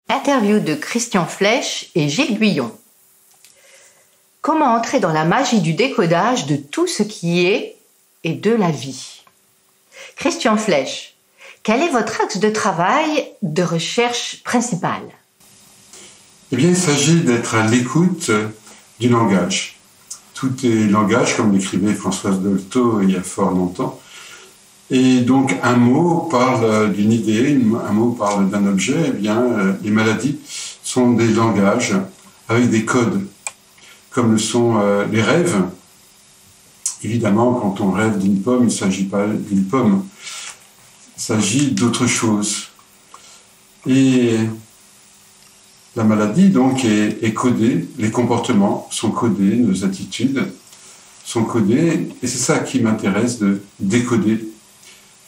Interview de Christian Flech et Gilles Guyon. Comment entrer dans la magie du décodage de tout ce qui est et de la vie? Christian Flech, quel est votre axe de travail, de recherche principal? Eh bien, il s'agit d'être à l'écoute du langage. Tout est langage, comme l'écrivait Françoise Dolto il y a fort longtemps. Et donc, un mot parle d'une idée, un mot parle d'un objet. Eh bien, les maladies sont des langages avec des codes, comme le sont les rêves. Évidemment, quand on rêve d'une pomme, il ne s'agit pas d'une pomme. Il s'agit d'autre chose. Et la maladie, donc, est codée. Les comportements sont codés, nos attitudes sont codées. Et c'est ça qui m'intéresse de décoder.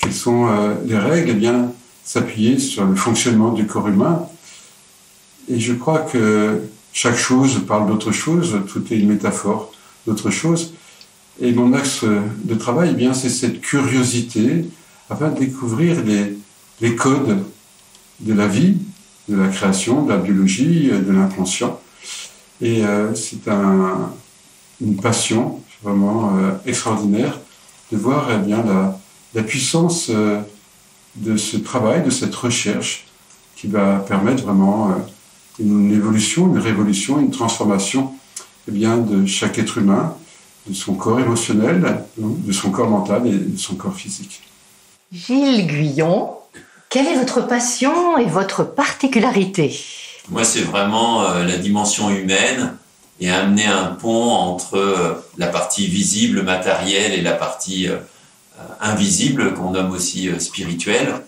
Quelles sont les règles? Eh bien, s'appuyer sur le fonctionnement du corps humain. Et je crois que chaque chose parle d'autre chose. Tout est une métaphore d'autre chose. Et mon axe de travail, eh bien, c'est cette curiosité afin de découvrir les codes de la vie, de la création, de la biologie, de l'inconscient. Et c'est une passion vraiment extraordinaire de voir eh bien, la puissance de ce travail, de cette recherche qui va permettre vraiment une évolution, une révolution, une transformation eh bien, de chaque être humain, de son corps émotionnel, de son corps mental et de son corps physique. Gilles Guyon, quelle est votre passion et votre particularité? Moi, c'est vraiment la dimension humaine et amener un pont entre la partie visible, matérielle et la partie invisible, qu'on nomme aussi spirituelle.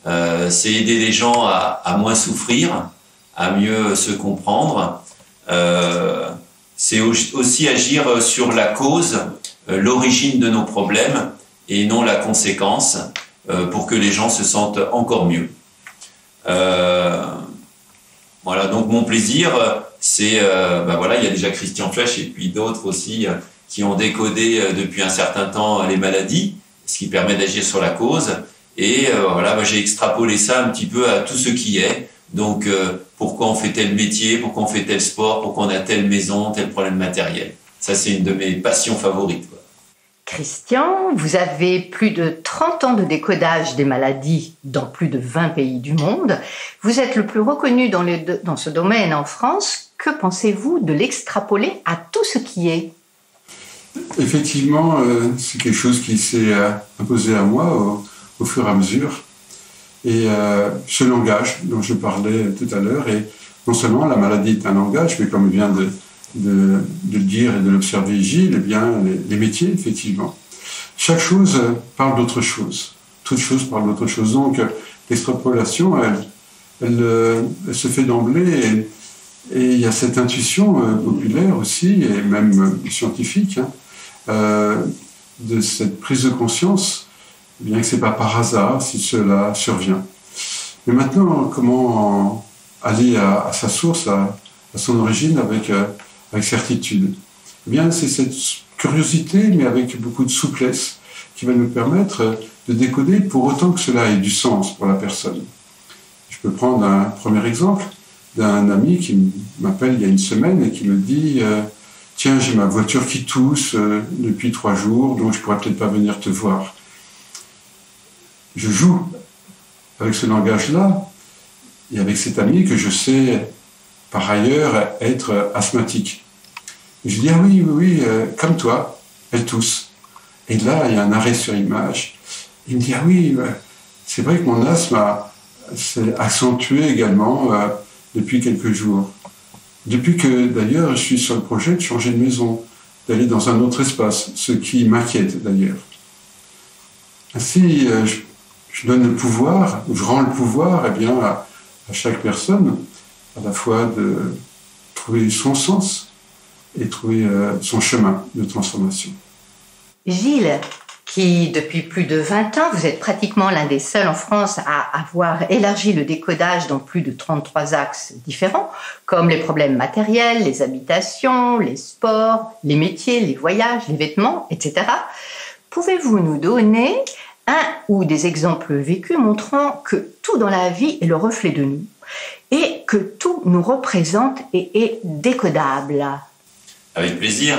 C'est aider les gens à moins souffrir, à mieux se comprendre. C'est aussi agir sur la cause, l'origine de nos problèmes et non la conséquence, pour que les gens se sentent encore mieux. Voilà, donc mon plaisir, c'est, voilà, il y a déjà Christian Flech et puis d'autres aussi qui ont décodé depuis un certain temps les maladies, ce qui permet d'agir sur la cause. Et voilà, moi j'ai extrapolé ça un petit peu à tout ce qui est. Donc, pourquoi on fait tel métier, pourquoi on fait tel sport, pourquoi on a telle maison, tel problème matériel. Ça, c'est une de mes passions favorites, quoi. Christian, vous avez plus de 30 ans de décodage des maladies dans plus de 20 pays du monde. Vous êtes le plus reconnu dans ce domaine en France. Que pensez-vous de l'extrapoler à tout ce qui est? Effectivement, c'est quelque chose qui s'est imposé à moi au fur et à mesure. Et ce langage dont je parlais tout à l'heure, et non seulement la maladie est un langage, mais comme vient de le dire et de l'observer Gilles, eh bien, les métiers, effectivement. Chaque chose parle d'autre chose. Toute chose parle d'autre chose. Donc, l'extrapolation, elle se fait d'emblée, et il y a cette intuition populaire aussi, et même scientifique, de cette prise de conscience, bien que ce n'est pas par hasard si cela survient. Mais maintenant, comment aller à sa source, à son origine avec certitude? Eh bien, c'est cette curiosité, mais avec beaucoup de souplesse, qui va nous permettre de décoder pour autant que cela ait du sens pour la personne. Je peux prendre un premier exemple d'un ami qui m'appelle il y a une semaine et qui me dit « Tiens, j'ai ma voiture qui tousse depuis 3 jours, donc je ne pourrais peut-être pas venir te voir. » Je joue avec ce langage-là et avec cet ami que je sais par ailleurs être asthmatique. Et je dis « Ah oui, comme toi, elle tousse. » Et là, il y a un arrêt sur image. Il me dit « Ah oui, c'est vrai que mon asthme s'est accentué également depuis quelques jours. Depuis que, d'ailleurs, je suis sur le projet de changer de maison, d'aller dans un autre espace, ce qui m'inquiète d'ailleurs. Ainsi, je donne le pouvoir, je rends le pouvoir eh bien, à chaque personne, à la fois de trouver son sens et trouver son chemin de transformation. Gilles, qui depuis plus de 20 ans, vous êtes pratiquement l'un des seuls en France à avoir élargi le décodage dans plus de 33 axes différents, comme les problèmes matériels, les habitations, les sports, les métiers, les voyages, les vêtements, etc. Pouvez-vous nous donner un ou des exemples vécus montrant que tout dans la vie est le reflet de nous, et que tout nous représente et est décodable. Avec plaisir.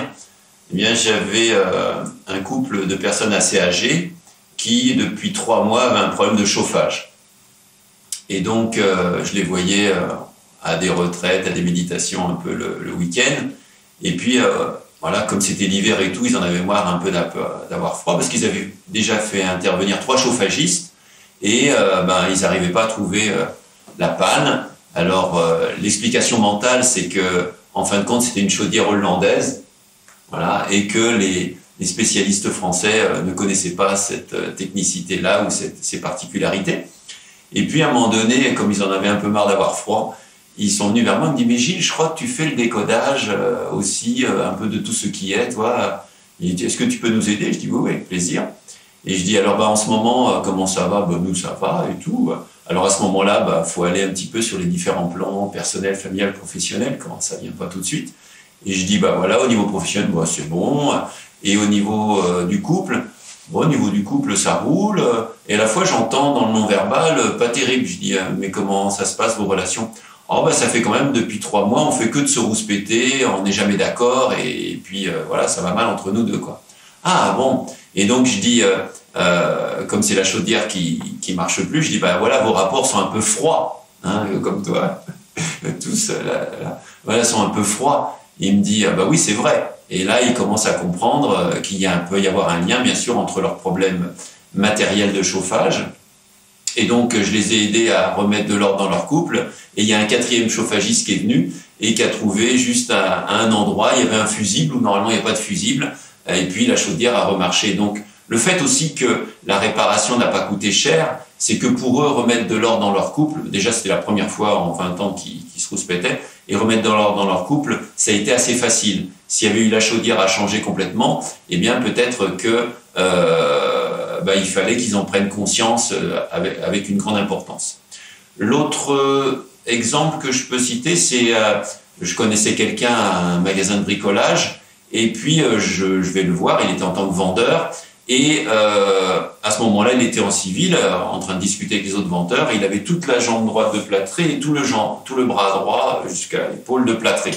Eh bien, j'avais un couple de personnes assez âgées qui, depuis 3 mois, avaient un problème de chauffage. Et donc, je les voyais à des retraites, à des méditations un peu le week-end. Et puis, voilà, comme c'était l'hiver et tout, ils en avaient marre un peu d'avoir froid parce qu'ils avaient déjà fait intervenir 3 chauffagistes et ils n'arrivaient pas à trouver la panne. Alors, l'explication mentale, c'est que, en fin de compte, c'était une chaudière hollandaise, voilà, et que les spécialistes français ne connaissaient pas cette technicité-là ou ces particularités. Et puis, à un moment donné, comme ils en avaient un peu marre d'avoir froid, ils sont venus vers moi et me disent « Mais Gilles, je crois que tu fais le décodage aussi, un peu de tout ce qui est, toi. Est-ce que tu peux nous aider ?» Je dis « Oui, avec plaisir. » Et je dis « Alors, en ce moment, comment ça va ?» Nous, ça va et tout. Alors, à ce moment-là, faut aller un petit peu sur les différents plans, personnel, familial, professionnel, quand ça vient pas tout de suite. Et je dis « Voilà, au niveau professionnel, c'est bon. Et au niveau du couple, au niveau du couple, ça roule. Et à la fois, j'entends dans le non-verbal, pas terrible. Je dis « Mais comment ça se passe, vos relations ?» Oh ça fait quand même depuis 3 mois, on fait que de se rouspéter, on n'est jamais d'accord et puis voilà, ça va mal entre nous deux quoi. Ah bon. Et donc je dis comme c'est la chaudière qui marche plus, je dis voilà, vos rapports sont un peu froids, hein, comme toi, tous voilà, sont un peu froids. Et il me dit oui c'est vrai. Et là il commence à comprendre qu'il peut y avoir un lien bien sûr entre leurs problèmes matériels de chauffage. Et donc, je les ai aidés à remettre de l'ordre dans leur couple. Et il y a un 4e chauffagiste qui est venu et qui a trouvé juste à un endroit, il y avait un fusible où normalement il n'y a pas de fusible. Et puis, la chaudière a remarché. Donc, le fait aussi que la réparation n'a pas coûté cher, c'est que pour eux, remettre de l'ordre dans leur couple, déjà, c'était la première fois en 20 ans qu'ils se rouspétaient, et remettre de l'ordre dans leur couple, ça a été assez facile. S'il y avait eu la chaudière à changer complètement, eh bien, peut-être que il fallait qu'ils en prennent conscience avec une grande importance. L'autre exemple que je peux citer, c'est je connaissais quelqu'un à un magasin de bricolage et puis je vais le voir, il était en tant que vendeur et à ce moment-là, il était en civil en train de discuter avec les autres vendeurs et il avait toute la jambe droite de plâtré et tout le bras droit jusqu'à l'épaule de plâtré.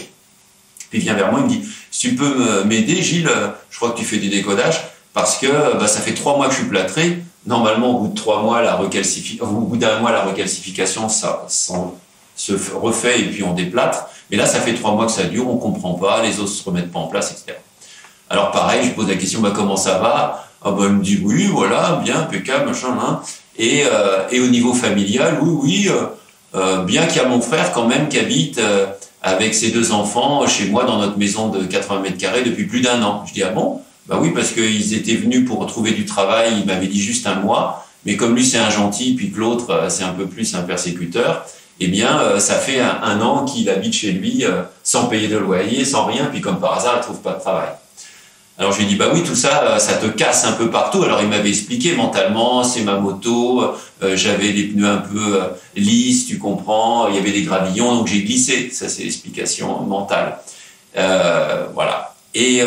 Puis il vient vers moi, il me dit « Si tu peux m'aider, Gilles, je crois que tu fais des décodages. » Parce que ça fait 3 mois que je suis plâtré. Normalement, au bout d'un mois, la recalcification, ça se refait et puis on déplâtre. Mais là, ça fait 3 mois que ça dure, on comprend pas, les os se remettent pas en place, etc. Alors pareil, je pose la question, comment ça va ? Il me dit oui, voilà, bien, impeccable, machin, hein. Et au niveau familial, oui, bien qu'il y a mon frère quand même qui habite avec ses 2 enfants chez moi dans notre maison de 80 mètres carrés depuis plus d'1 an. Je dis ah bon ? Oui, parce qu'ils étaient venus pour trouver du travail, ils m'avaient dit juste 1 mois, mais comme lui c'est un gentil, puis que l'autre c'est un peu plus un persécuteur, eh bien ça fait 1 an qu'il habite chez lui sans payer de loyer, sans rien, puis comme par hasard il trouve pas de travail. Alors je lui ai dit oui, tout ça, ça te casse un peu partout. Alors il m'avait expliqué mentalement, c'est ma moto, j'avais les pneus un peu lisses, tu comprends, il y avait des gravillons, donc j'ai glissé. Ça c'est l'explication mentale. Voilà. Et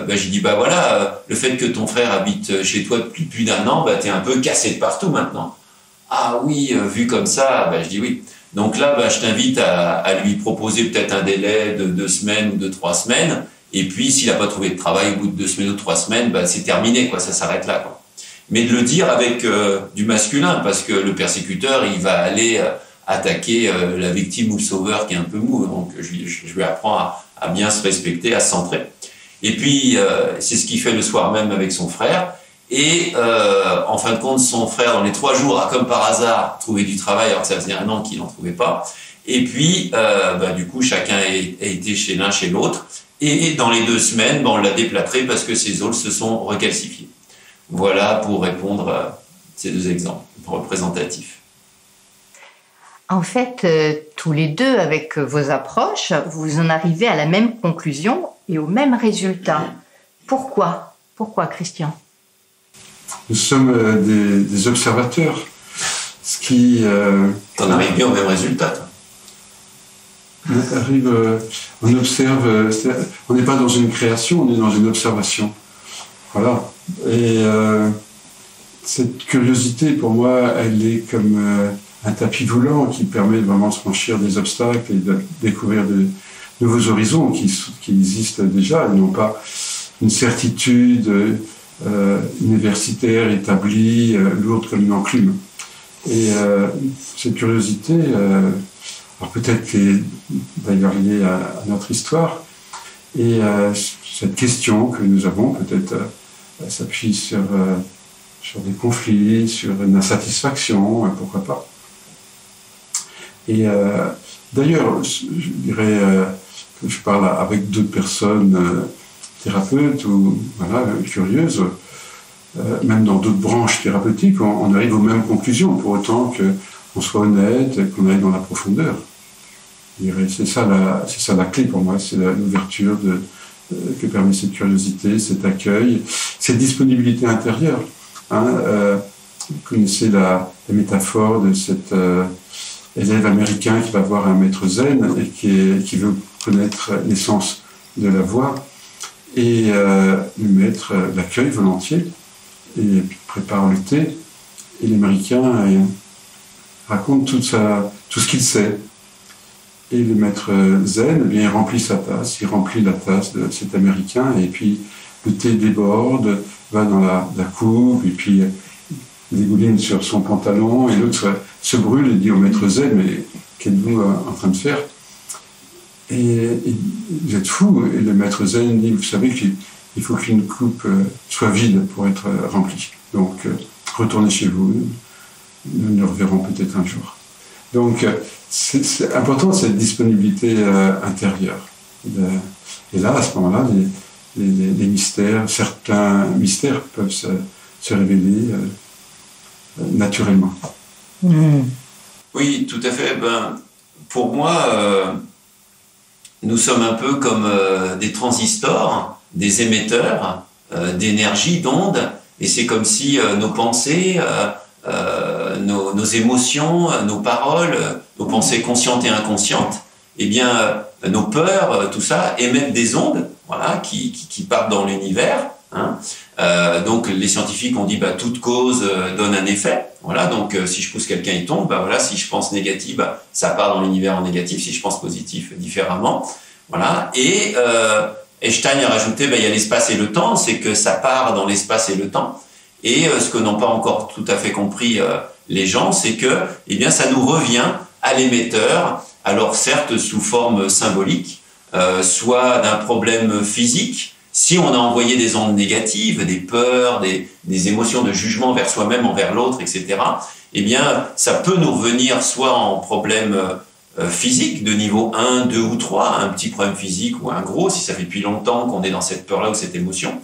j'ai dit voilà, le fait que ton frère habite chez toi depuis plus d'1 an, t'es un peu cassé de partout maintenant. Ah oui, vu comme ça, je dis oui. Donc là, je t'invite à lui proposer peut-être un délai de 2 semaines ou de 3 semaines. Et puis, s'il n'a pas trouvé de travail au bout de 2 semaines ou 3 semaines, c'est terminé, quoi. Ça s'arrête là, quoi. Mais de le dire avec du masculin, parce que le persécuteur, il va aller attaquer la victime ou le sauveur qui est un peu mou. Donc, je lui apprends à bien se respecter, à se centrer. Et puis, c'est ce qu'il fait le soir même avec son frère. Et en fin de compte, son frère, dans les 3 jours, a comme par hasard trouvé du travail, alors que ça faisait 1 an qu'il n'en trouvait pas. Et puis, du coup, chacun a été chez l'un, chez l'autre. Et dans les 2 semaines, on l'a déplâtré parce que ses os se sont recalcifiés. Voilà pour répondre à ces 2 exemples représentatifs. En fait, tous les 2, avec vos approches, vous en arrivez à la même conclusion et au même résultat. Pourquoi ? Pourquoi, Christian ? Nous sommes des observateurs. Ce qui... T'en arrives bien au même résultat, toi. On observe, on n'est pas dans une création, on est dans une observation. Voilà. Et cette curiosité, pour moi, elle est comme un tapis volant qui permet vraiment de franchir des obstacles et de découvrir de nouveaux horizons qui existent déjà, et non pas une certitude universitaire établie, lourde comme une enclume. Et cette curiosité, alors peut-être qu'elle est d'ailleurs liée à notre histoire, et cette question que nous avons peut-être s'appuie sur des conflits, sur une insatisfaction, pourquoi pas. Et d'ailleurs, je dirais que je parle avec d'autres personnes thérapeutes ou voilà, curieuses, même dans d'autres branches thérapeutiques, on arrive aux mêmes conclusions, pour autant qu'on soit honnête, qu'on aille dans la profondeur. C'est ça la clé pour moi, c'est l'ouverture que permet cette curiosité, cet accueil, cette disponibilité intérieure. Vous connaissez la métaphore de cet élève américain qui va voir un maître zen et qui veut connaître l'essence de la voix. Et le maître l'accueille volontiers et prépare le thé. Et l'Américain raconte tout ce qu'il sait. Et le maître zen, il remplit sa tasse, il remplit la tasse de cet Américain, et puis le thé déborde, va dans la coupe, et puis il dégouline sur son pantalon, et l'autre se brûle et dit au maître zen, mais qu'êtes-vous en train de faire? Et vous êtes fou. Et le maître zen dit, vous savez qu'il faut qu'une coupe soit vide pour être remplie. Donc, retournez chez vous, nous nous reverrons peut-être un jour. Donc, c'est important cette disponibilité intérieure. Et là, à ce moment-là, les mystères, certains mystères peuvent se révéler naturellement. Oui, tout à fait. Pour moi, nous sommes un peu comme des transistors, des émetteurs d'énergie, d'ondes, et c'est comme si nos pensées, nos émotions, nos paroles, nos pensées conscientes et inconscientes, eh bien, nos peurs, tout ça, émettent des ondes, voilà, qui partent dans l'univers. Donc, les scientifiques ont dit, toute cause donne un effet. Voilà, donc si je pousse quelqu'un, il tombe. Voilà, si je pense négatif, ça part dans l'univers en négatif. Si je pense positif, différemment. Voilà. Et Einstein a rajouté, il y a l'espace et le temps. C'est que ça part dans l'espace et le temps. Et ce que n'ont pas encore tout à fait compris les gens, c'est que, eh bien, ça nous revient à l'émetteur. Alors certes sous forme symbolique, soit d'un problème physique. Si on a envoyé des ondes négatives, des peurs, des émotions de jugement vers soi-même, envers l'autre, etc., eh bien, ça peut nous revenir soit en problème physique de niveau 1, 2 ou 3, un petit problème physique ou un gros, si ça fait depuis longtemps qu'on est dans cette peur-là ou cette émotion,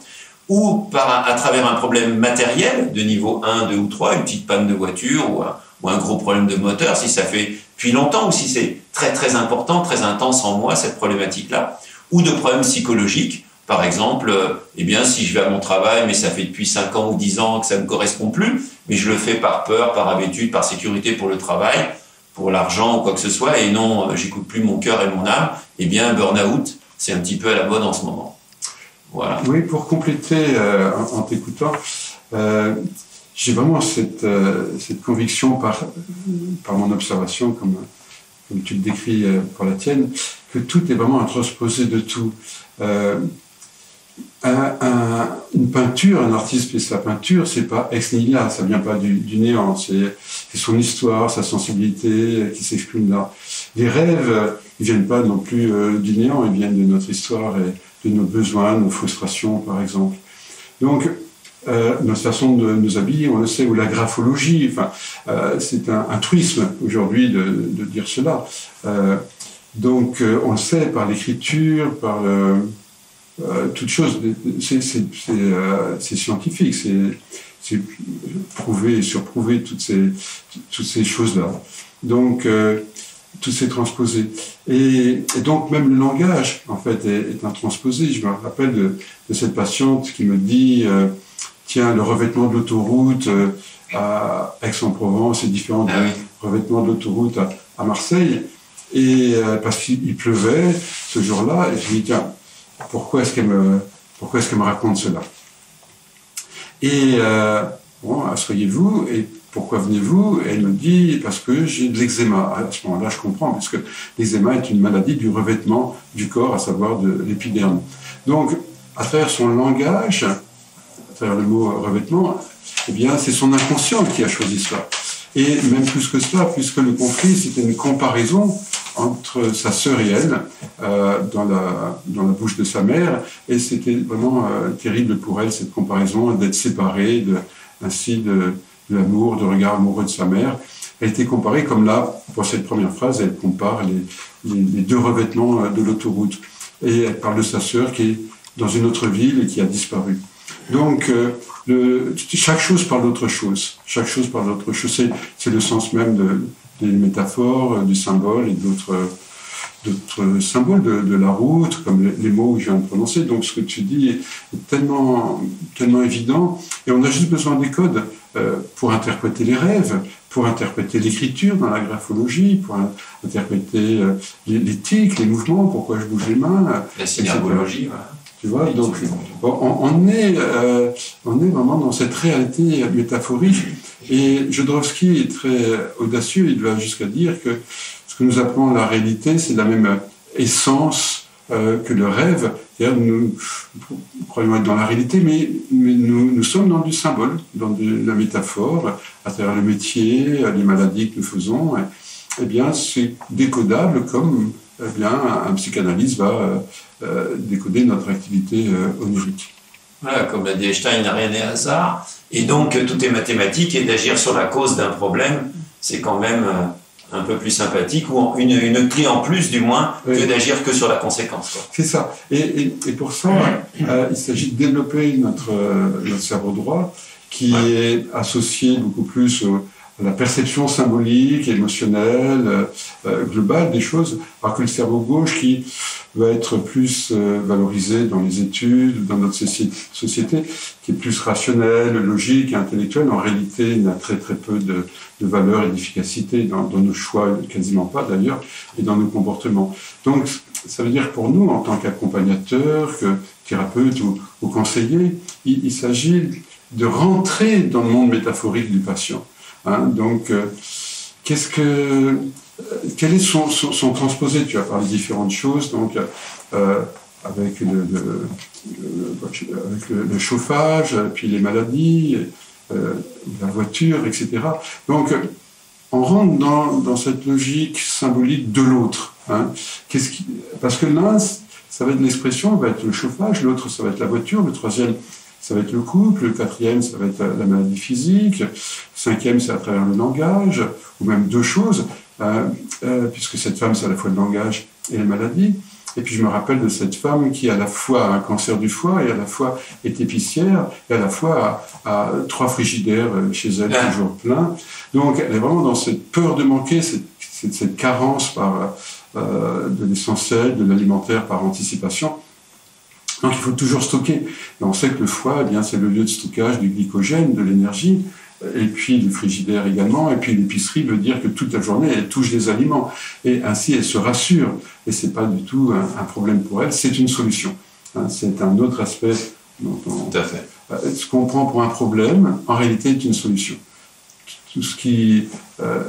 ou à travers un problème matériel de niveau 1, 2 ou 3, une petite panne de voiture ou un gros problème de moteur, si ça fait depuis longtemps ou si c'est très très important, très intense en moi, cette problématique-là, ou de problèmes psychologiques. Par exemple, eh bien, si je vais à mon travail, mais ça fait depuis 5 ans ou 10 ans que ça ne me correspond plus, mais je le fais par peur, par habitude, par sécurité pour le travail, pour l'argent ou quoi que ce soit, et non, j'écoute plus mon cœur et mon âme, eh bien, burn-out, c'est un petit peu à la mode en ce moment. Voilà. Oui, pour compléter en t'écoutant, j'ai vraiment cette conviction par mon observation, comme tu le décris pour la tienne, que tout est vraiment un transposé de tout. Une peinture, un artiste fait sa peinture, c'est pas ex nihilo, ça vient pas du néant, c'est son histoire, sa sensibilité qui s'exprime là. Les rêves, ils viennent pas non plus du néant, ils viennent de notre histoire et de nos besoins, nos frustrations par exemple. Donc, notre façon de nous habiller, on le sait, ou la graphologie, c'est un truisme aujourd'hui de dire cela. Donc, on le sait par l'écriture, par toute chose, c'est scientifique, c'est prouvé et surprouvé toutes ces choses-là. Donc, tout s'est transposé. Et donc, même le langage, en fait, est un transposé. Je me rappelle de cette patiente qui me dit tiens, le revêtement de l'autoroute à Aix-en-Provence est différent du revêtement de l'autoroute à Marseille. Et parce qu'il pleuvait ce jour-là, et je me dis tiens, pourquoi est-ce qu'elle me raconte cela? Et bon, asseyez-vous, et pourquoi venez-vous? Et elle me dit, parce que j'ai de l'eczéma. À ce moment-là, je comprends, parce que l'eczéma est une maladie du revêtement du corps, à savoir de l'épiderme. Donc, à travers son langage, à travers le mot revêtement, eh bien, c'est son inconscient qui a choisi cela. Et même plus que cela, puisque le conflit, c'était une comparaison entre sa sœur et elle, dans la bouche de sa mère, et c'était vraiment terrible pour elle, cette comparaison, d'être séparée ainsi de l'amour, de regard amoureux de sa mère. Elle était comparée, comme là, pour cette première phrase, elle compare les deux revêtements de l'autoroute. Et elle parle de sa sœur qui est dans une autre ville et qui a disparu. Donc, chaque chose parle d'autre chose. Chaque chose parle d'autre chose. C'est le sens même des métaphores, du symbole et d'autres symboles de la route, comme les mots que je viens de prononcer. Donc, ce que tu dis est tellement évident. Et on a juste besoin des codes pour interpréter les rêves, pour interpréter l'écriture dans la graphologie, pour interpréter les tics, les mouvements, pourquoi je bouge les mains. La synergologie, voilà. Tu vois, donc on est vraiment dans cette réalité métaphorique. Et Jodorowsky est très audacieux, il va jusqu'à dire que ce que nous appelons la réalité, c'est la même essence que le rêve. C'est-à-dire, nous croyons être dans la réalité, mais nous sommes dans du symbole, dans de la métaphore, à travers le métier, les maladies que nous faisons. Eh bien, c'est décodable comme un psychanalyste va décoder notre activité onirique. Voilà, comme l'a dit Einstein, rien n'est hasard. Et donc, tout est mathématique, et d'agir sur la cause d'un problème, c'est quand même un peu plus sympathique, ou une clé en plus, du moins, que d'agir que sur la conséquence. Quoi. C'est ça. Et pour ça, il s'agit de développer notre cerveau droit, qui est associé beaucoup plus à la perception symbolique, émotionnelle, globale des choses, alors que le cerveau gauche qui va être plus valorisé dans les études, dans notre société, qui est plus rationnel, logique et intellectuel, en réalité n'a très peu de valeur et d'efficacité dans nos choix, quasiment pas d'ailleurs, et dans nos comportements. Donc ça veut dire que pour nous, en tant qu'accompagnateurs, que thérapeutes ou conseillers, il s'agit de rentrer dans le monde métaphorique du patient. Donc, quel est son transposé? Tu as parlé de différentes choses, donc avec le chauffage, puis les maladies, la voiture, etc. Donc, on rentre dans cette logique symbolique de l'autre. Parce que l'un, ça va être l'expression, va être le chauffage, l'autre, ça va être la voiture, le troisième, ça va être le couple, le quatrième, ça va être la maladie physique, le cinquième, c'est à travers le langage, ou même deux choses, puisque cette femme, c'est à la fois le langage et la maladie. Et puis je me rappelle de cette femme qui à la fois a un cancer du foie, et à la fois est épicière, et à la fois a 3 frigidaires chez elle, toujours plein. Donc elle est vraiment dans cette peur de manquer, cette carence de l'essentiel, de l'alimentaire par anticipation. Donc il faut toujours stocker. Et on sait que le foie, eh bien, c'est le lieu de stockage du glycogène, de l'énergie, et puis le frigidaire également, et puis l'épicerie veut dire que toute la journée, elle touche des aliments. Et ainsi, elle se rassure. Et ce n'est pas du tout un problème pour elle, c'est une solution. C'est un autre aspect dont Tout à fait. Ce qu'on prend pour un problème, en réalité, est une solution. Tout ce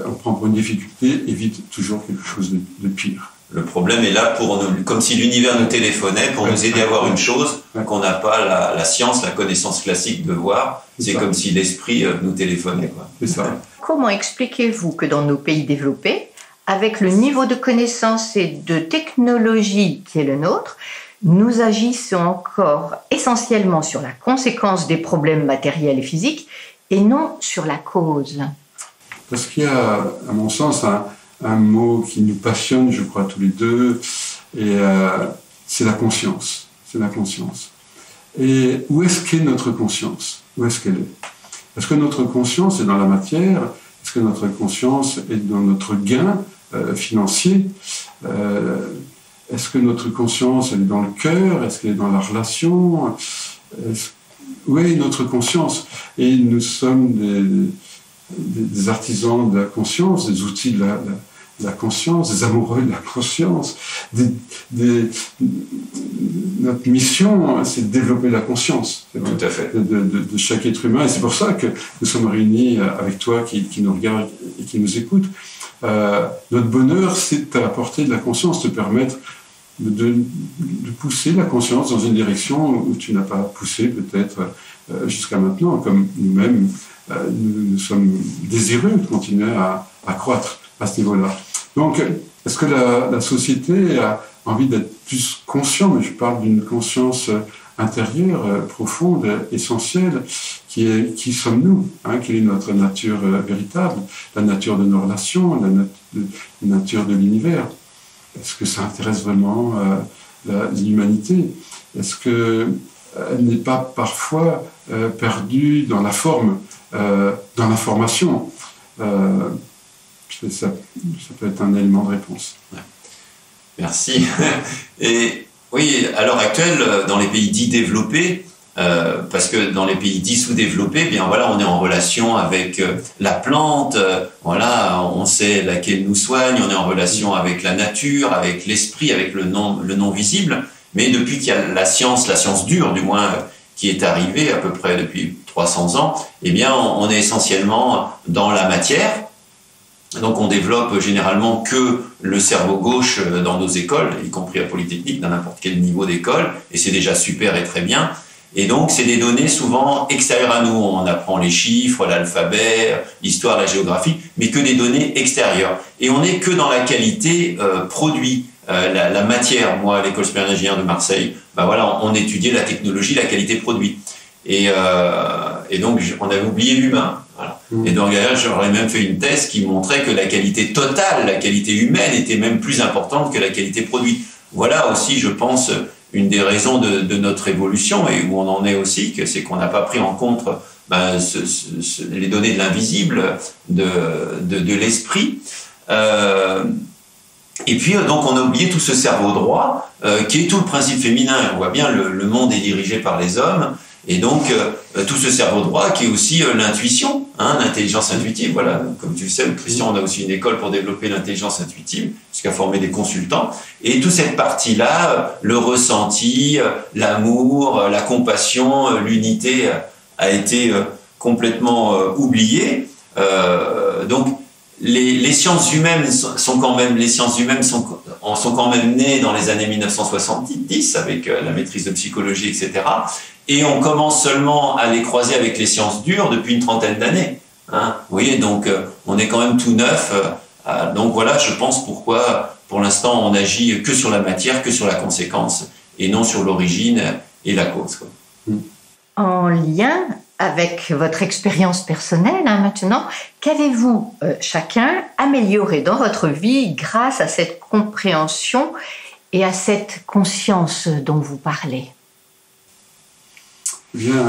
on prend pour une difficulté évite toujours quelque chose de pire. Le problème est là pour nous, comme si l'univers nous téléphonait pour nous aider à voir une chose qu'on n'a pas la science, la connaissance classique de voir. C'est comme si l'esprit nous téléphonait. Quoi. C'est ça. Comment expliquez-vous que dans nos pays développés, avec le niveau de connaissance et de technologie qui est le nôtre, nous agissons encore essentiellement sur la conséquence des problèmes matériels et physiques et non sur la cause? Parce qu'il y a, à mon sens, un mot qui nous passionne, je crois, tous les deux, et c'est la conscience. C'est la conscience. Et où est-ce qu'est notre conscience? Où est-ce qu'elle est? Est-ce que notre conscience est dans la matière? Est-ce que notre conscience est dans notre gain financier? Est-ce que notre conscience elle est dans le cœur? Est-ce qu'elle est dans la relation? Où est notre conscience? Et nous sommes des artisans de la conscience, des outils de la conscience, des amoureux de la conscience. Notre mission, c'est de développer la conscience. Tout à fait. De chaque être humain. Et c'est pour ça que nous sommes réunis avec toi qui nous regarde et qui nous écoute. Notre bonheur, c'est d'apporter de la conscience, te permettre de pousser la conscience dans une direction où tu n'as pas poussé peut-être jusqu'à maintenant, comme nous-mêmes, nous sommes désireux de continuer à croître à ce niveau-là. Donc, est-ce que la société a envie d'être plus conscient, mais je parle d'une conscience intérieure, profonde, essentielle, qui sommes-nous, quelle est notre nature véritable, la nature de nos relations, la nature de l'univers. Est-ce que ça intéresse vraiment l'humanité? Est-ce qu'elle n'est pas parfois perdue dans la forme, dans l'information? Ça peut être un élément de réponse. Ouais. Merci. Et oui, à l'heure actuelle, dans les pays dits développés, parce que dans les pays dits sous-développés, bien voilà, on est en relation avec la plante, voilà, on sait laquelle nous soigne, on est en relation avec la nature, avec l'esprit, avec le non visible. Mais depuis qu'il y a la science dure, du moins, qui est arrivée à peu près depuis 300 ans, eh bien, on est essentiellement dans la matière. Donc, on développe généralement que le cerveau gauche dans nos écoles, y compris à Polytechnique, dans n'importe quel niveau d'école, et c'est déjà super et très bien. Et donc, c'est des données souvent extérieures à nous. On apprend les chiffres, l'alphabet, l'histoire, la géographie, mais que des données extérieures. Et on n'est que dans la qualité produit, la matière. Moi, à l'École supérieure d'ingénieurs de Marseille, ben voilà, on étudiait la technologie, la qualité produit. Et donc, on avait oublié l'humain. Voilà. Et donc, j'aurais même fait une thèse qui montrait que la qualité totale, la qualité humaine, était même plus importante que la qualité produit. Voilà aussi, je pense, une des raisons de notre évolution et où on en est aussi, c'est qu'on n'a pas pris en compte les données de l'invisible, de l'esprit. Et puis, donc, on a oublié tout ce cerveau droit, qui est tout le principe féminin. On voit bien, le monde est dirigé par les hommes. Et donc, tout ce cerveau droit qui est aussi l'intuition, l'intelligence intuitive. Voilà, comme tu le sais, Christian, on a aussi une école pour développer l'intelligence intuitive, jusqu'à former des consultants. Et toute cette partie-là, le ressenti, l'amour, la compassion, l'unité a été complètement oubliée. Donc, les sciences humaines sont quand même nées dans les années 1970 avec la maîtrise de psychologie, etc. Et on commence seulement à les croiser avec les sciences dures depuis une trentaine d'années. Vous voyez, donc on est quand même tout neuf. Donc voilà, je pense pourquoi, pour l'instant, on agit que sur la matière, que sur la conséquence, et non sur l'origine et la cause, quoi. En lien avec votre expérience personnelle, maintenant, qu'avez-vous chacun amélioré dans votre vie grâce à cette compréhension et à cette conscience dont vous parlez? Bien,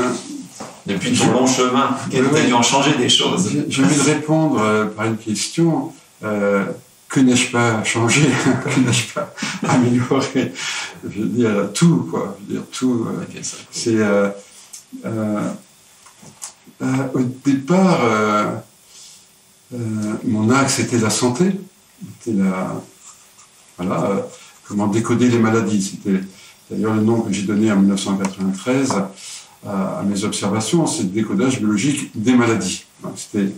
depuis ton long chemin, tu as dû en changer des choses. J'ai envie de répondre par une question. Que n'ai-je pas changé? Que n'ai-je pas amélioré? Je veux dire tout, quoi. Je veux dire tout. C'est au départ, mon axe était la santé. C'était comment décoder les maladies. C'était d'ailleurs le nom que j'ai donné en 1993 à mes observations, c'est le décodage biologique des maladies. C'était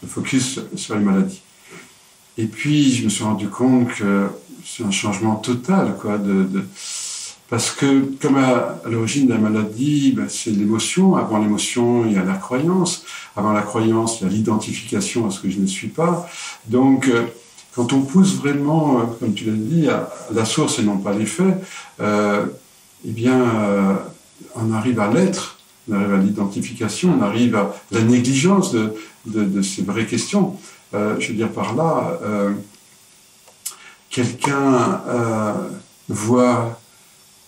le focus sur les maladies. Et puis, je me suis rendu compte que c'est un changement total, quoi, parce que, comme à l'origine de la maladie, c'est l'émotion. Avant l'émotion, il y a la croyance. Avant la croyance, il y a l'identification à ce que je ne suis pas. Donc, quand on pousse vraiment, comme tu l'as dit, à la source et non pas l'effet, eh bien, on arrive à l'être, on arrive à l'identification, on arrive à la négligence de ces vraies questions. Je veux dire par là, quelqu'un voit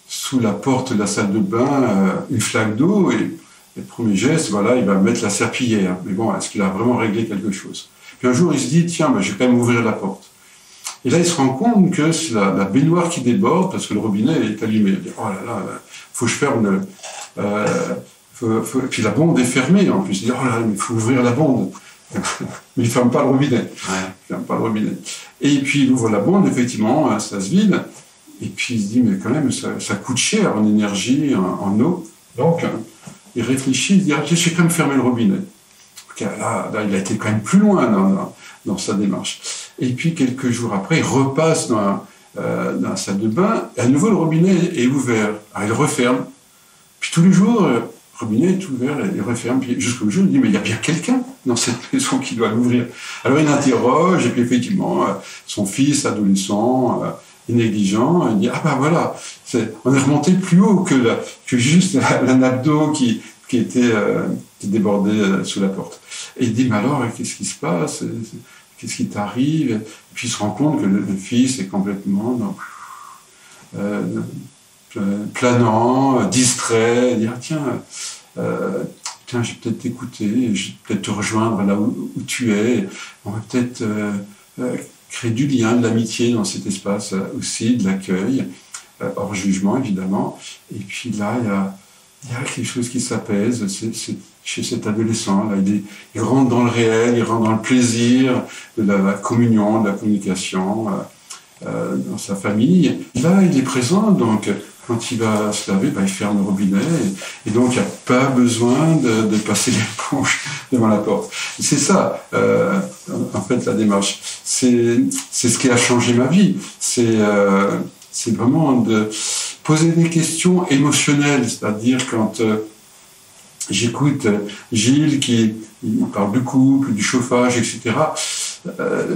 sous la porte de la salle de bain une flaque d'eau et le premier geste, voilà, il va mettre la serpillière. Mais bon, est-ce qu'il a vraiment réglé quelque chose? Puis un jour, il se dit, tiens, je vais quand même ouvrir la porte. Et là, il se rend compte que c'est la baignoire qui déborde parce que le robinet est allumé. Il dit, oh là là, faut que je ferme puis la bonde est fermée en plus. Il dit, oh là là, il faut ouvrir la bonde. Mais il ferme pas le robinet. Ouais. Il ferme pas le robinet. Et puis il ouvre la bonde, effectivement, ça se vide. Et puis il se dit, mais quand même, ça coûte cher en énergie, en eau. Donc, il réfléchit, il dit, ah, je vais quand même fermer le robinet. Là, il a été quand même plus loin dans sa démarche. Et puis, quelques jours après, il repasse dans la salle de bain, et à nouveau, le robinet est ouvert. Alors, il referme. Puis, tous les jours, le robinet est ouvert, et il referme. Puis, jusqu'au jour, il dit, mais il y a bien quelqu'un dans cette maison qui doit l'ouvrir. Alors, il interroge, et puis, effectivement, son fils, adolescent, négligent, il dit, ah ben voilà, on est remonté plus haut que juste la nappe d'eau qui était débordée sous la porte. Et il dit, mais alors, qu'est-ce qui se passe? Qu'est-ce qui t'arrive? Et puis il se rend compte que le fils est complètement planant, distrait, dire, tiens, je vais peut-être t'écouter, je vais peut-être te rejoindre là où tu es, on va peut-être créer du lien, de l'amitié dans cet espace aussi, de l'accueil, hors jugement évidemment. Et puis là, il y a quelque chose qui s'apaise chez cet adolescent. Là, il rentre dans le réel, il rentre dans le plaisir de la communion, de la communication dans sa famille. Là, il est présent, donc quand il va se laver, il ferme le robinet, et donc il n'y a pas besoin de passer l'éponge devant la porte. C'est ça, en fait, la démarche. C'est ce qui a changé ma vie. C'est vraiment de poser des questions émotionnelles, c'est-à-dire quand j'écoute Gilles qui parle du couple, du chauffage, etc.,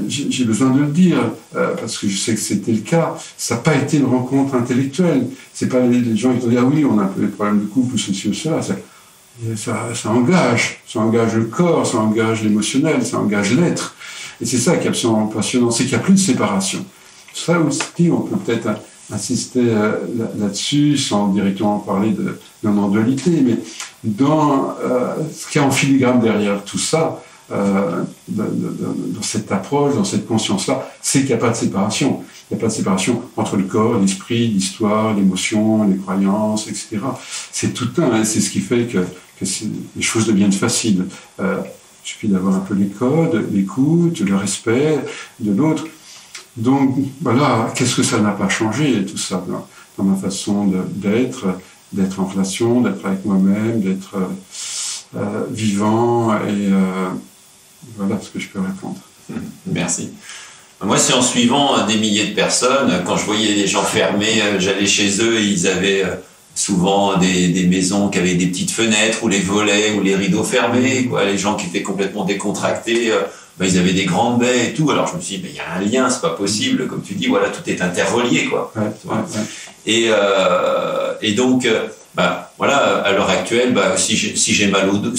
j'ai besoin de le dire, parce que je sais que c'était le cas. Ça n'a pas été une rencontre intellectuelle. C'est pas les gens qui vont dire, ah oui, on a un peu des problèmes de couple, ou ceci ou cela. Ça engage le corps, ça engage l'émotionnel, ça engage l'être. Et c'est ça qui est absolument passionnant, c'est qu'il n'y a plus de séparation. Ça aussi, on peut peut-être insister là-dessus, sans directement parler de non-dualité, mais dans ce qu'il y a en filigrane derrière tout ça, dans cette approche, dans cette conscience-là, c'est qu'il n'y a pas de séparation. Il n'y a pas de séparation entre le corps, l'esprit, l'histoire, l'émotion, les croyances, etc. C'est tout un, c'est ce qui fait que les choses deviennent faciles. Il suffit d'avoir un peu les codes, l'écoute, le respect de l'autre. Donc voilà, qu'est-ce que ça n'a pas changé, tout ça, dans ma façon d'être en relation, d'être avec moi-même, d'être vivant, et voilà ce que je peux répondre. Merci. Moi, c'est en suivant des milliers de personnes. Quand je voyais les gens fermés, j'allais chez eux et ils avaient souvent des maisons qui avaient des petites fenêtres ou les volets ou les rideaux fermés, quoi. Les gens qui étaient complètement décontractés, ils avaient des grandes baies et tout. Alors je me suis dit, il y a un lien, c'est pas possible. Comme tu dis, voilà, tout est interrelié, quoi. Ouais. Et donc, voilà, à l'heure actuelle, si j'ai mal au dos,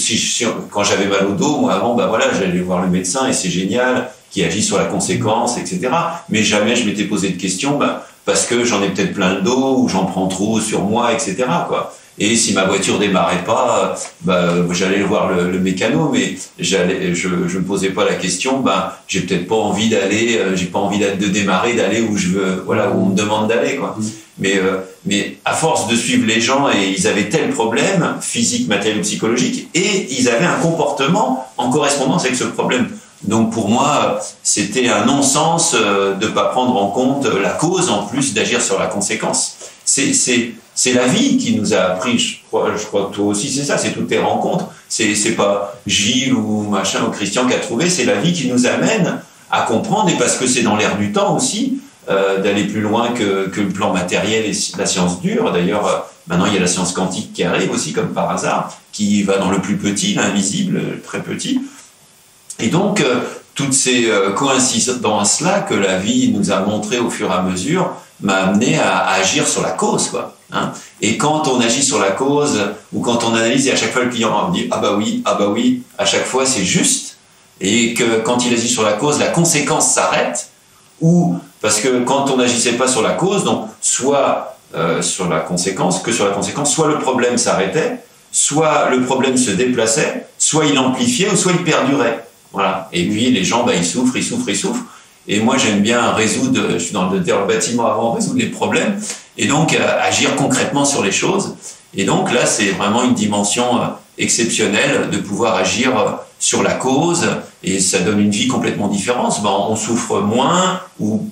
quand j'avais mal au dos, moi avant, voilà, j'allais voir le médecin et c'est génial, qui agit sur la conséquence, etc. Mais jamais je m'étais posé de questions, parce que j'en ai peut-être plein le dos ou j'en prends trop sur moi, etc., quoi. Et si ma voiture démarrait pas, j'allais voir le mécano, mais je me posais pas la question, j'ai peut-être pas envie d'aller, j'ai pas envie de démarrer, d'aller où je veux, voilà, où on me demande d'aller, quoi. Mais à force de suivre les gens, et ils avaient tel problème, physique, matériel ou psychologique, et ils avaient un comportement en correspondance avec ce problème. Donc pour moi, c'était un non-sens de ne pas prendre en compte la cause, en plus d'agir sur la conséquence. C'est la vie qui nous a appris, je crois que toi aussi c'est ça, c'est toutes tes rencontres. C'est pas Gilles ou machin ou Christian qui a trouvé, c'est la vie qui nous amène à comprendre, et parce que c'est dans l'air du temps aussi, d'aller plus loin que le plan matériel et la science dure. D'ailleurs, maintenant il y a la science quantique qui arrive aussi, comme par hasard, qui va dans le plus petit, l'invisible, très petit. Et donc, toutes ces coïncidences-là que la vie nous a montrées au fur et à mesure m'a amené à agir sur la cause, quoi. Hein. Et quand on agit sur la cause, ou quand on analyse, et à chaque fois le client me dit « ah bah oui », à chaque fois c'est juste, et que quand il agit sur la cause, la conséquence s'arrête, ou parce que quand on n'agissait pas sur la cause, donc soit sur la conséquence, soit le problème s'arrêtait, soit le problème se déplaçait, soit il amplifiait, ou soit il perdurait. Voilà. Et puis les gens, ils souffrent. Et moi, j'aime bien résoudre, je suis dans le bâtiment avant, résoudre les problèmes, et donc agir concrètement sur les choses. Et donc là, c'est vraiment une dimension exceptionnelle de pouvoir agir sur la cause et ça donne une vie complètement différente. Ben, on souffre moins ou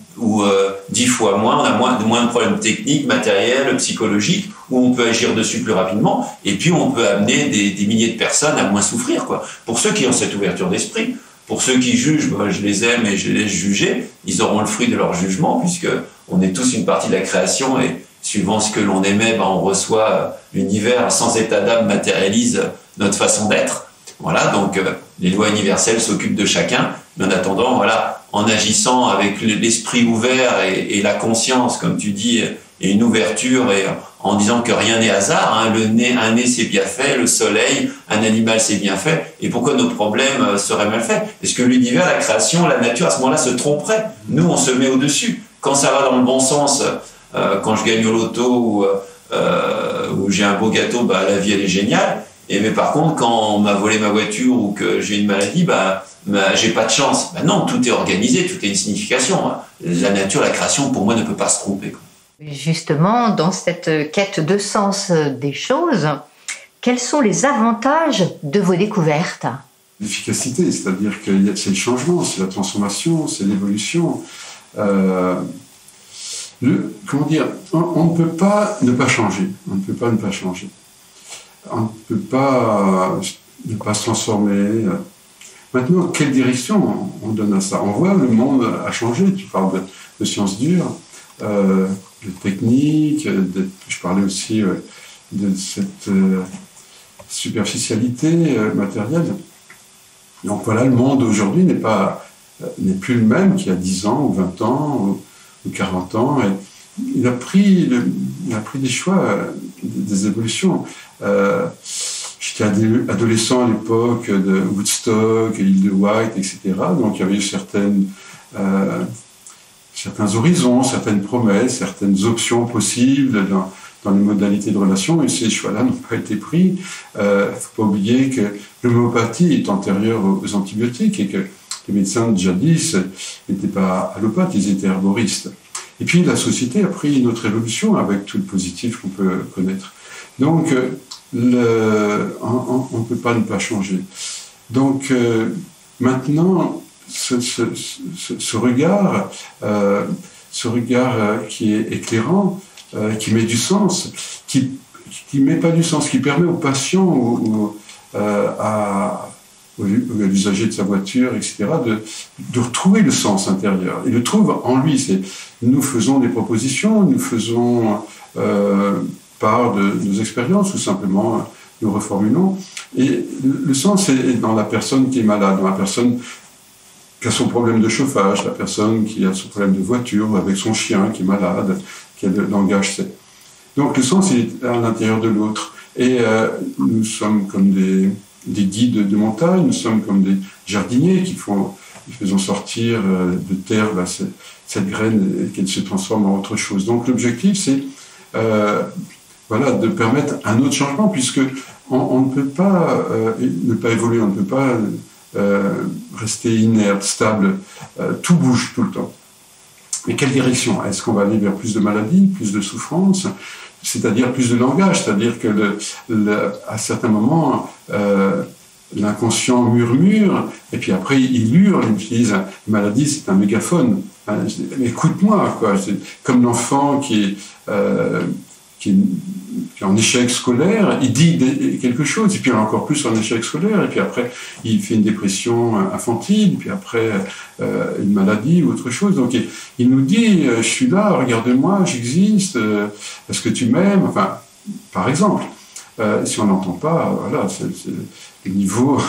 10 fois moins, on a moins de problèmes techniques, matériels, psychologiques, où on peut agir dessus plus rapidement et puis on peut amener des milliers de personnes à moins souffrir, quoi. Pour ceux qui ont cette ouverture d'esprit. Pour ceux qui jugent, ben, je les aime et je les laisse juger, ils auront le fruit de leur jugement puisque on est tous une partie de la création et suivant ce que l'on émet, ben, on reçoit l'univers sans état d'âme matérialise notre façon d'être. Voilà, donc les lois universelles s'occupent de chacun, mais en attendant, voilà, en agissant avec l'esprit ouvert et la conscience, comme tu dis, et une ouverture, et en disant que rien n'est hasard, hein, un nez c'est bien fait, le soleil, un animal c'est bien fait, et pourquoi nos problèmes seraient mal faits? Parce que l'univers, la création, la nature, à ce moment-là, se tromperait. Nous, on se met au-dessus. Quand ça va dans le bon sens, quand je gagne au loto ou j'ai un beau gâteau, bah, la vie elle est géniale. Mais par contre, quand on m'a volé ma voiture ou que j'ai une maladie, bah, j'ai pas de chance. Bah non, tout est organisé, tout est une signification. La nature, la création, pour moi, ne peut pas se tromper, quoi. Justement, dans cette quête de sens des choses, quels sont les avantages de vos découvertes? L'efficacité, c'est-à-dire que c'est le changement, c'est la transformation, c'est l'évolution. Comment dire, on ne peut pas ne pas changer. On ne peut pas ne pas changer. On ne peut pas ne pas se transformer. Maintenant, quelle direction on donne à ça? On voit le monde a changé. Tu parles de sciences dures, de techniques, je parlais aussi de cette superficialité matérielle. Donc voilà, le monde aujourd'hui n'est plus le même qu'il y a 10 ans ou 20 ans ou 40 ans. Et il a pris des choix, des évolutions. J'étais adolescent à l'époque de Woodstock, l'île de White, etc. Donc il y avait certains horizons, certaines promesses, certaines options possibles dans les modalités de relation, et ces choix-là n'ont pas été pris. Il ne faut pas oublier que l'homéopathie est antérieure aux antibiotiques et que les médecins de jadis n'étaient pas allopathes, ils étaient herboristes. Et puis la société a pris une autre évolution avec tout le positif qu'on peut connaître. Donc on ne peut pas ne pas changer. Donc maintenant, ce regard qui est éclairant, qui met du sens, qui met pas du sens, qui permet au patient ou à l'usager de sa voiture, etc., de retrouver le sens intérieur. Il le trouve en lui. Nous faisons des propositions, nous faisons part de nos expériences, ou simplement nous reformulons. Et le sens est dans la personne qui est malade, dans la personne qui a son problème de chauffage, la personne qui a son problème de voiture, ou avec son chien qui est malade, qui a le langage sec. Donc le sens est à l'intérieur de l'autre. Et nous sommes comme des guides de montagne, nous sommes comme des jardiniers qui faisons sortir de terre cette graine et qu'elle se transforme en autre chose. Donc l'objectif, c'est de permettre un autre changement, puisque on ne peut pas ne pas évoluer, on ne peut pas rester inerte, stable, tout bouge tout le temps. Mais quelle direction? Est-ce qu'on va aller vers plus de maladies, plus de souffrances, c'est-à-dire plus de langage, c'est-à-dire que à certains moments, l'inconscient murmure, et puis après il hurle, il utilise une maladie, c'est un mégaphone. Écoute-moi, quoi. C'est comme l'enfant qui est en échec scolaire, il dit quelque chose, et puis encore plus en échec scolaire, et puis après il fait une dépression infantile, et puis après une maladie ou autre chose. Donc il nous dit je suis là, regarde-moi, j'existe, est-ce que tu m'aimes, enfin, par exemple. Si on n'entend pas, voilà, le niveau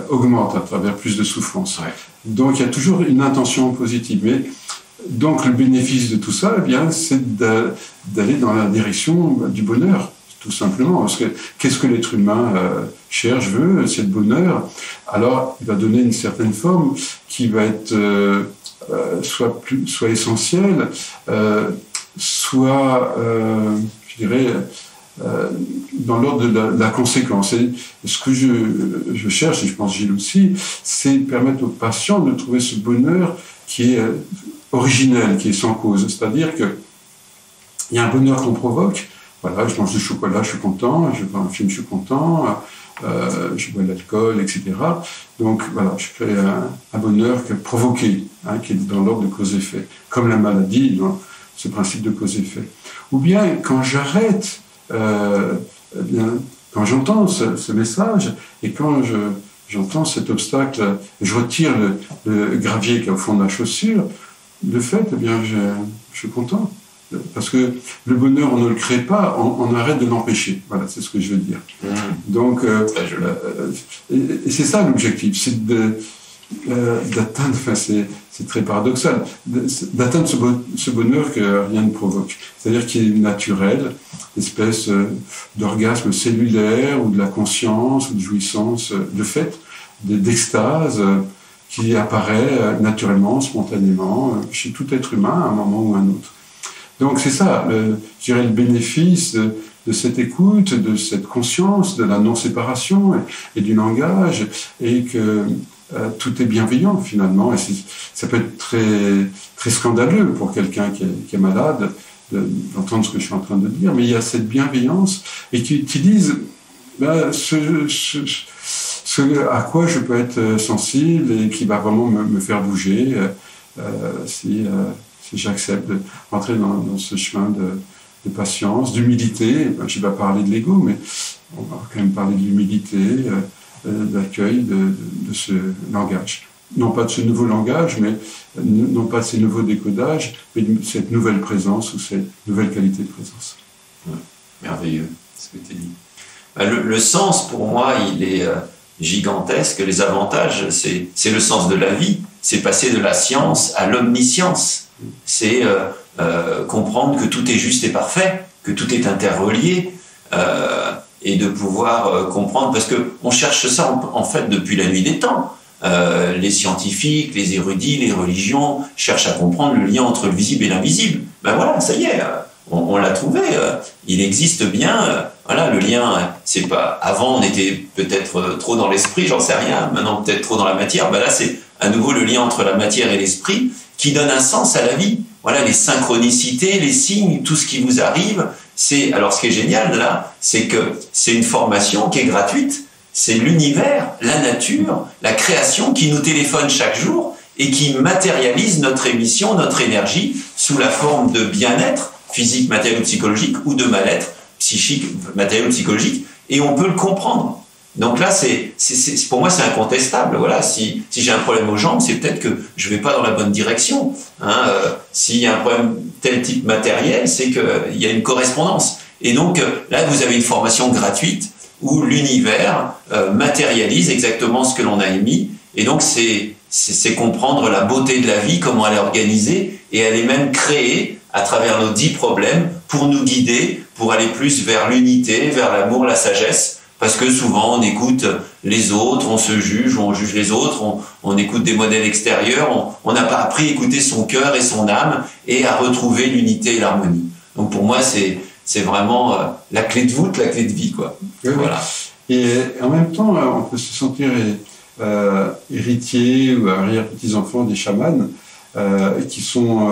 augmente à travers plus de souffrance. Ouais. Donc il y a toujours une intention positive. Mais donc le bénéfice de tout ça, eh bien, c'est d'aller dans la direction du bonheur, tout simplement. Parce que qu'est-ce que l'être humain cherche, veut, c'est le bonheur. Alors il va donner une certaine forme qui va être soit essentielle, soit, je dirais, dans l'ordre de la conséquence. Et ce que je cherche, et je pense Gilles aussi, c'est permettre aux patients de trouver ce bonheur qui est originel, qui est sans cause. C'est-à-dire qu'il y a un bonheur qu'on provoque. Voilà, je mange du chocolat, je suis content. Je vois un film, je suis content. je bois de l'alcool, etc. Donc voilà, je crée un bonheur provoqué, qui est dans l'ordre de cause-effet, comme la maladie, dans ce principe de cause-effet. Ou bien quand j'arrête, quand j'entends ce message et quand j'entends cet obstacle, je retire le gravier qui est au fond de la chaussure, de fait, eh bien, je suis content. Parce que le bonheur, on ne le crée pas, on arrête de l'empêcher. Voilà, c'est ce que je veux dire. Donc, et c'est ça l'objectif, c'est d'atteindre, enfin c'est très paradoxal, d'atteindre ce bonheur que rien ne provoque. C'est-à-dire qu'il est naturel, espèce d'orgasme cellulaire ou de la conscience ou de jouissance, de fait, d'extase qui apparaît naturellement, spontanément, chez tout être humain à un moment ou à un autre. Donc c'est ça, je dirais, le bénéfice de cette écoute, de cette conscience, de la non-séparation et du langage, et que tout est bienveillant finalement. Et ça peut être très, très scandaleux pour quelqu'un qui est malade d'entendre ce que je suis en train de dire, mais il y a cette bienveillance et qui utilise ce à quoi je peux être sensible et qui va vraiment me faire bouger si j'accepte de rentrer dans ce chemin de patience, d'humilité. Je ne vais pas parler de l'ego, mais on va quand même parler de l'humilité, d'accueil de ce langage. Non pas de ce nouveau langage, mais non pas de ces nouveaux décodages, mais de cette nouvelle présence ou cette nouvelle qualité de présence. Ouais, merveilleux, ce que tu dis. Le sens, pour moi, il est gigantesque. Les avantages, c'est le sens de la vie. C'est passer de la science à l'omniscience. C'est comprendre que tout est juste et parfait, que tout est interrelié, et de pouvoir comprendre, parce qu'on cherche ça en fait depuis la nuit des temps. Les scientifiques, les érudits, les religions cherchent à comprendre le lien entre le visible et l'invisible. Ben voilà, ça y est, on l'a trouvé. Il existe bien. Voilà, le lien, c'est pas. Avant, on était peut-être trop dans l'esprit, j'en sais rien. Maintenant, peut-être trop dans la matière. Ben là, c'est à nouveau le lien entre la matière et l'esprit qui donne un sens à la vie. Voilà, les synchronicités, les signes, tout ce qui vous arrive. Alors, ce qui est génial là, c'est que c'est une formation qui est gratuite. C'est l'univers, la nature, la création qui nous téléphone chaque jour et qui matérialise notre émission, notre énergie sous la forme de bien-être physique, matériel ou psychologique, ou de mal-être psychique, matériel ou psychologique, et on peut le comprendre. Donc là, pour moi, c'est incontestable. Voilà, si j'ai un problème aux jambes, c'est peut-être que je vais pas dans la bonne direction. S'il y a un problème tel type matériel, c'est qu'il y a une correspondance. Et donc là, vous avez une formation gratuite où l'univers matérialise exactement ce que l'on a émis. Et donc, c'est comprendre la beauté de la vie, comment elle est organisée, et elle est même créée à travers nos 10 problèmes pour nous guider, pour aller plus vers l'unité, vers l'amour, la sagesse. Parce que souvent, on écoute les autres, on se juge, on juge les autres, on écoute des modèles extérieurs, on n'a pas appris à écouter son cœur et son âme et à retrouver l'unité et l'harmonie. Donc pour moi, c'est vraiment la clé de voûte, la clé de vie, quoi. Oui, voilà. Et en même temps, on peut se sentir héritier ou arrière-petits-enfants des chamans qui sont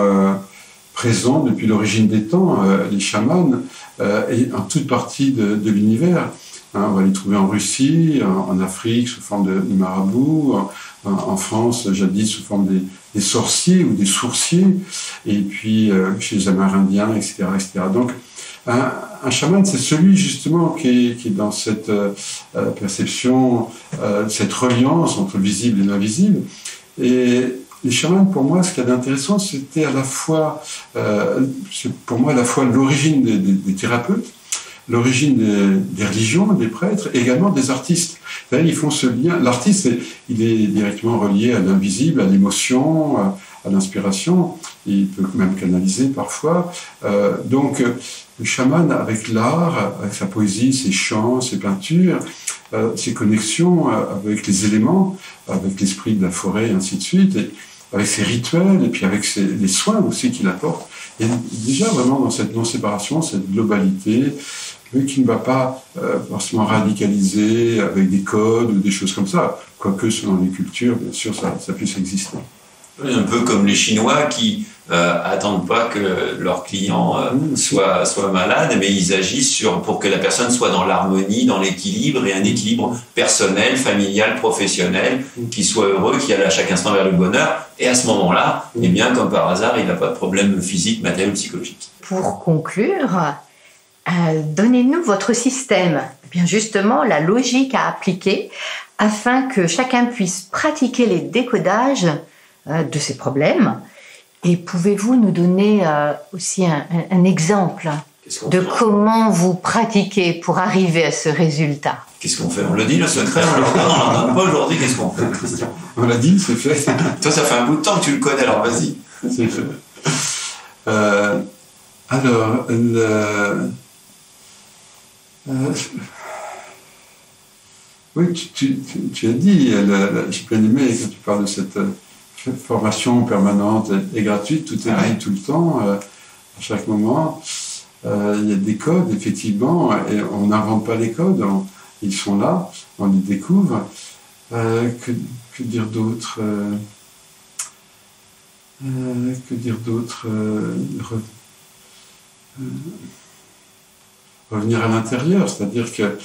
présents depuis l'origine des temps, les chamans, et en toute partie de l'univers. On va les trouver en Russie, en Afrique sous forme de marabouts, en France jadis sous forme des sorciers ou des sourciers, et puis chez les Amérindiens, etc., etc. Donc un chaman, c'est celui justement qui est dans cette perception, cette reliance entre le visible et l'invisible. Et les chamans, pour moi, ce qu'il y a d'intéressant, c'était à la fois, pour moi, à la fois l'origine des thérapeutes, l'origine des religions, des prêtres, et également des artistes. C'est-à-dire, ils font ce lien. L'artiste, il est directement relié à l'invisible, à l'émotion, à l'inspiration. Il peut même canaliser parfois. Donc, le chaman, avec l'art, avec sa poésie, ses chants, ses peintures, ses connexions avec les éléments, avec l'esprit de la forêt, et ainsi de suite, et avec ses rituels, et puis avec les soins aussi qu'il apporte. Et déjà vraiment dans cette non-séparation, cette globalité, mais qui ne va pas forcément radicaliser avec des codes ou des choses comme ça, quoique selon les cultures, bien sûr, ça puisse exister. Un peu comme les Chinois qui attendent pas que leurs clients soient malades, mais ils agissent pour que la personne soit dans l'harmonie, dans l'équilibre, et un équilibre personnel, familial, professionnel, qui soit heureux, qui aille à chaque instant vers le bonheur. Et à ce moment-là, eh bien, comme par hasard, il n'a pas de problème physique, matériel ou psychologique. Pour conclure, donnez-nous votre système, bien justement la logique à appliquer afin que chacun puisse pratiquer les décodages de ses problèmes. Et pouvez-vous nous donner aussi un exemple de comment vous pratiquez pour arriver à ce résultat? Qu'est-ce qu'on fait? On le dit, le secret, on n'en donne pas aujourd'hui. Qu'est-ce qu'on fait, Christian? On l'a dit, c'est fait. Toi, ça fait un bout de temps que tu le connais, alors vas-y. C'est fait. Alors, oui, tu as dit, j'ai bien aimé quand tu parles de cette formation permanente et gratuite, tout est dit tout le temps, à chaque moment. Il y a des codes, effectivement, et on n'invente pas les codes, ils sont là, on les découvre. Que dire d'autre? Revenir à l'intérieur, c'est-à-dire que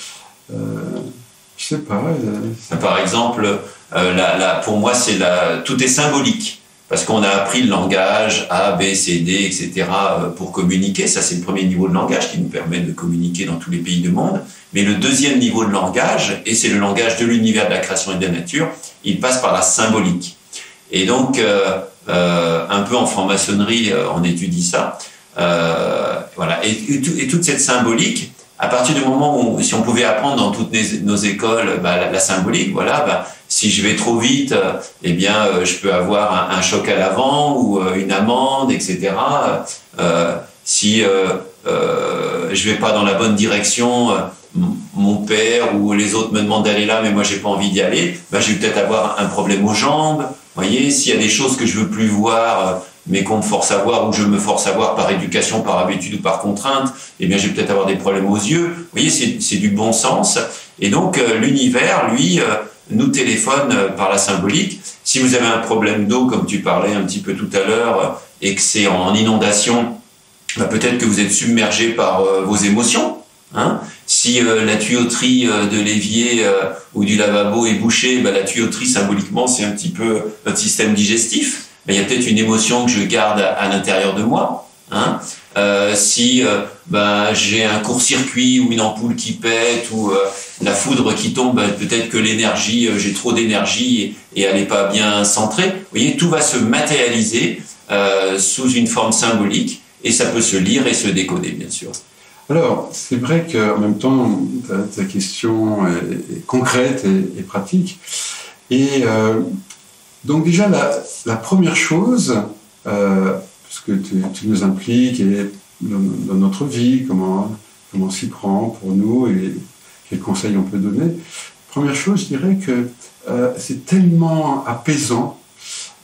je sais pas. Par exemple, pour moi, tout est symbolique. Parce qu'on a appris le langage A, B, C, D, etc. pour communiquer. Ça, c'est le premier niveau de langage qui nous permet de communiquer dans tous les pays du monde. Mais le deuxième niveau de langage, et c'est le langage de l'univers de la création et de la nature, il passe par la symbolique. Et donc, un peu en franc-maçonnerie, on étudie ça. Voilà. Et toute cette symbolique, à partir du moment où, si on pouvait apprendre dans toutes nos écoles la symbolique, voilà, si je vais trop vite, eh bien, je peux avoir un choc à l'avant ou une amende, etc. Si je vais pas dans la bonne direction, mon père ou les autres me demandent d'aller là, mais moi j'ai pas envie d'y aller, je vais peut-être avoir un problème aux jambes. Vous voyez, s'il y a des choses que je veux plus voir, mais qu'on me force à voir ou que je me force à voir par éducation, par habitude ou par contrainte, eh bien, je vais peut-être avoir des problèmes aux yeux. Vous voyez, c'est du bon sens. Et donc, l'univers, lui, nous téléphone par la symbolique. Si vous avez un problème d'eau, comme tu parlais un petit peu tout à l'heure, et que c'est en inondation, peut-être que vous êtes submergé par vos émotions. Hein. Si la tuyauterie de l'évier ou du lavabo est bouchée, la tuyauterie, symboliquement, c'est un petit peu notre système digestif. Il y a peut-être une émotion que je garde à l'intérieur de moi. Hein. Si j'ai un court-circuit ou une ampoule qui pète ou la foudre qui tombe, peut-être que l'énergie, j'ai trop d'énergie et elle n'est pas bien centrée. Vous voyez, tout va se matérialiser sous une forme symbolique et ça peut se lire et se décoder, bien sûr. Alors, c'est vrai qu'en même temps, ta question est concrète et pratique. Et donc déjà, la première chose, parce que tu nous impliques et dans notre vie, comment on s'y prend pour nous et quels conseils on peut donner. Première chose, je dirais que c'est tellement apaisant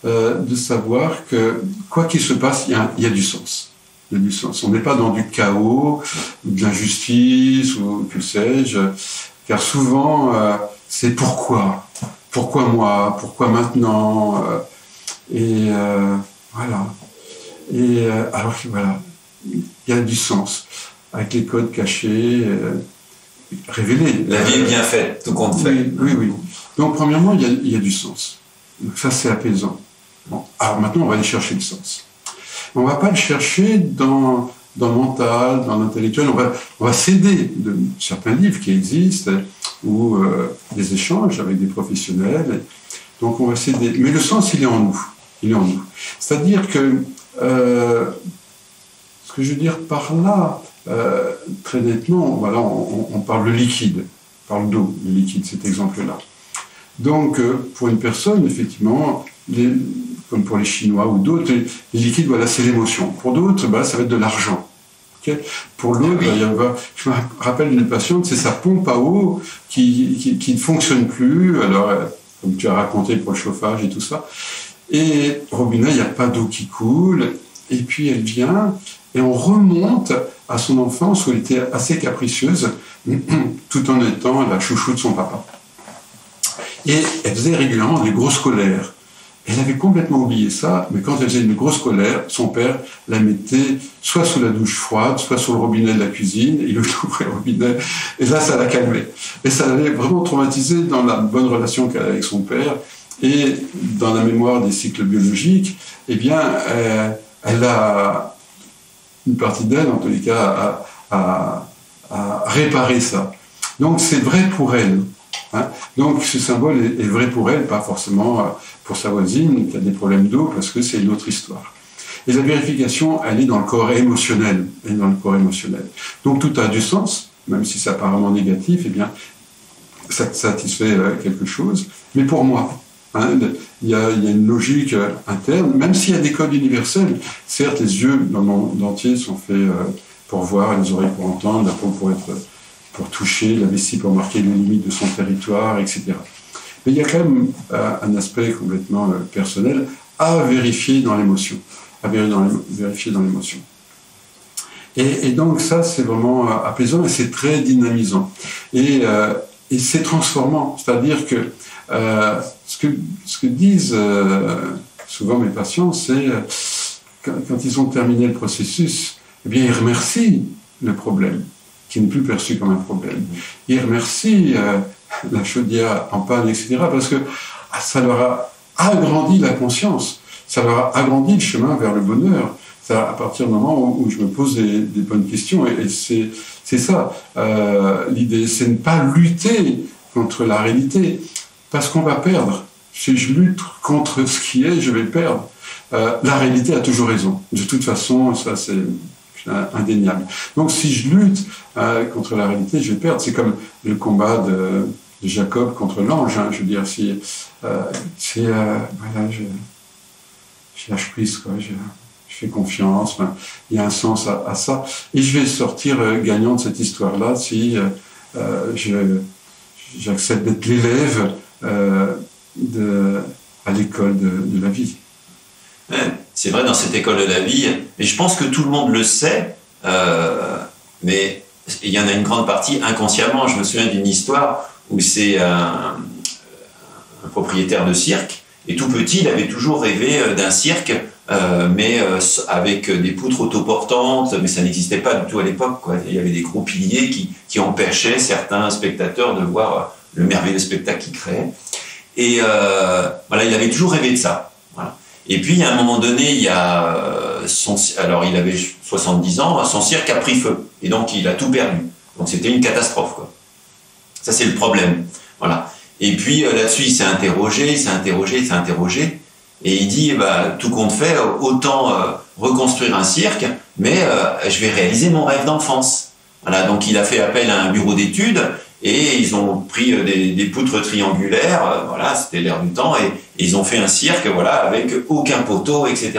de savoir que quoi qu'il se passe, il y a du sens. Il y a du sens. On n'est pas dans du chaos, de l'injustice ou que sais-je, car souvent c'est pourquoi moi, pourquoi maintenant, et voilà. Et alors voilà, il y a du sens avec les codes cachés, révélés. La vie est bien faite, tout compte fait. Oui. Donc premièrement, il y a du sens. Donc ça c'est apaisant. Bon, alors maintenant on va aller chercher le sens. On ne va pas le chercher dans le mental, dans l'intellectuel. On va s'aider de certains livres qui existent ou des échanges avec des professionnels. Donc on va s'aider. Mais le sens, il est en nous. C'est-à-dire que ce que je veux dire par là, très nettement, voilà, on parle de liquide, on parle d'eau, le liquide, cet exemple-là. Donc pour une personne, effectivement, comme pour les Chinois ou d'autres, les liquides, voilà, c'est l'émotion. Pour d'autres, ça va être de l'argent. Okay. Pour l'autre, je me rappelle d'une patiente, c'est sa pompe à eau qui ne fonctionne plus. Alors, comme tu as raconté pour le chauffage et tout ça. Et au robinet, il n'y a pas d'eau qui coule. Et puis, elle vient et on remonte à son enfance où elle était assez capricieuse, tout en étant la chouchou de son papa. Et elle faisait régulièrement des grosses colères. Elle avait complètement oublié ça, mais quand elle faisait une grosse colère, son père la mettait soit sous la douche froide, soit sur le robinet de la cuisine, il ouvrait le robinet, et là, ça la calmait. Et ça l'avait vraiment traumatisée dans la bonne relation qu'elle avait avec son père, et dans la mémoire des cycles biologiques, eh bien, elle a, une partie d'elle, en tous les cas, a réparé ça. Donc, c'est vrai pour elle. Hein. Donc, ce symbole est vrai pour elle, pas forcément pour sa voisine qui a des problèmes d'eau, parce que c'est une autre histoire. Et la vérification, elle est dans le corps émotionnel. Elle est dans le corps émotionnel. Donc, tout a du sens, même si c'est apparemment négatif, eh bien, ça satisfait quelque chose. Mais pour moi, hein, il y a une logique interne, même s'il y a des codes universels. Certes, les yeux dans le monde entier sont faits pour voir, les oreilles pour entendre, la peau pour toucher, la vessie pour marquer les limites de son territoire, etc. Mais il y a quand même un aspect complètement personnel à vérifier dans l'émotion. Vérifier dans l'émotion. Et donc ça, c'est vraiment apaisant et c'est très dynamisant. Et c'est transformant. C'est-à-dire que ce que disent souvent mes patients, c'est quand ils ont terminé le processus, eh bien, ils remercient le problème, qui n'est plus perçu comme un problème. Ils remercient la chaudière en panne, etc., parce que ça leur a agrandi la conscience, ça leur a agrandi le chemin vers le bonheur. Ça, à partir du moment où je me pose des bonnes questions, et c'est ça. L'idée, c'est ne pas lutter contre la réalité, parce qu'on va perdre. Si je lutte contre ce qui est, je vais perdre. La réalité a toujours raison. De toute façon, ça c'est indéniable. Donc si je lutte contre la réalité, je vais perdre. C'est comme le combat de Jacob contre l'ange. Hein. Je veux dire, voilà, je lâche prise, quoi. Je fais confiance. Enfin, il y a un sens à ça. Et je vais sortir gagnant de cette histoire-là si j'accepte d'être l'élève à l'école de la vie. C'est vrai, dans cette école de la vie, mais je pense que tout le monde le sait, mais il y en a une grande partie inconsciemment. Je me souviens d'une histoire où c'est un propriétaire de cirque, et tout petit, il avait toujours rêvé d'un cirque, mais avec des poutres autoportantes, mais ça n'existait pas du tout à l'époque, quoi. Il y avait des gros piliers qui empêchaient certains spectateurs de voir le merveilleux spectacle qu'il créait. Et voilà, il avait toujours rêvé de ça. Voilà. Et puis, à un moment donné, il avait 70 ans, son cirque a pris feu. Et donc, il a tout perdu. Donc, c'était une catastrophe, quoi. Ça, c'est le problème. Voilà. Et puis, là-dessus, il s'est interrogé. Et il dit, tout compte fait, autant reconstruire un cirque, mais je vais réaliser mon rêve d'enfance. Voilà. Donc, il a fait appel à un bureau d'études. Et ils ont pris des poutres triangulaires, voilà, c'était l'air du temps, et ils ont fait un cirque, voilà, avec aucun poteau, etc.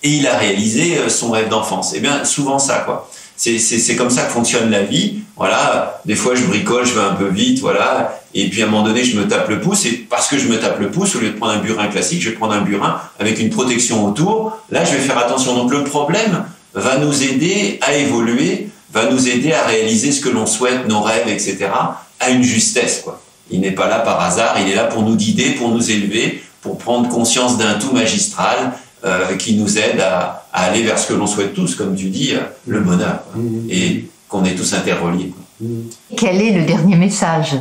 Et il a réalisé son rêve d'enfance. Eh bien, souvent ça, quoi. C'est comme ça que fonctionne la vie. Voilà, des fois je bricole, je vais un peu vite, voilà, et puis à un moment donné je me tape le pouce, et parce que je me tape le pouce, au lieu de prendre un burin classique, je vais prendre un burin avec une protection autour. Là, je vais faire attention. Donc le problème va nous aider à évoluer, va nous aider à réaliser ce que l'on souhaite, nos rêves, etc., à une justesse, quoi. Il n'est pas là par hasard, il est là pour nous guider, pour nous élever, pour prendre conscience d'un tout magistral qui nous aide à aller vers ce que l'on souhaite tous, comme tu dis, le bonheur, quoi. Et qu'on est tous interreliés, quoi. Quel est le dernier message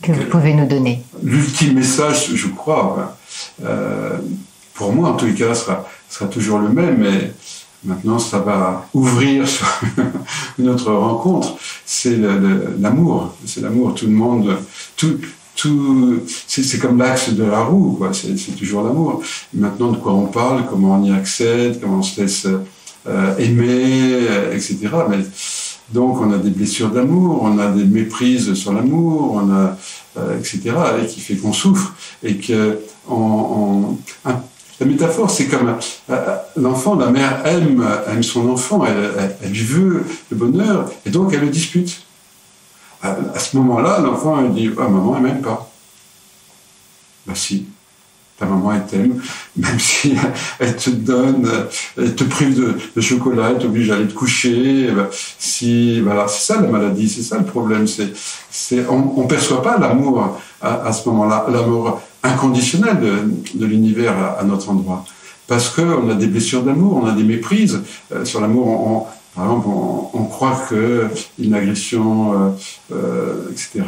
que vous pouvez nous donner? L'ultime message, je crois, pour moi en tous les cas, sera toujours le même, mais maintenant, ça va ouvrir sur une autre rencontre. C'est l'amour. C'est l'amour. Tout le monde, c'est comme l'axe de la roue, quoi. C'est toujours l'amour. Maintenant, de quoi on parle, comment on y accède, comment on se laisse aimer, etc. Mais, donc, on a des blessures d'amour, on a des méprises sur l'amour, on a, etc. Et qui fait qu'on souffre et que la métaphore, c'est comme l'enfant, la mère aime son enfant, elle lui veut le bonheur, et donc elle le dispute. À ce moment-là, l'enfant elle dit « Ah, maman, elle m'aime pas. » Ben si, ta maman, elle t'aime, même si elle te donne, elle te prive de chocolat, elle t'oblige à aller te coucher. Ben, voilà, c'est ça la maladie, c'est ça le problème. On ne perçoit pas l'amour à ce moment-là. inconditionnelle de l'univers à notre endroit. Parce qu'on a des blessures d'amour, on a des méprises. Sur l'amour, par exemple, on croit qu'une agression, etc.,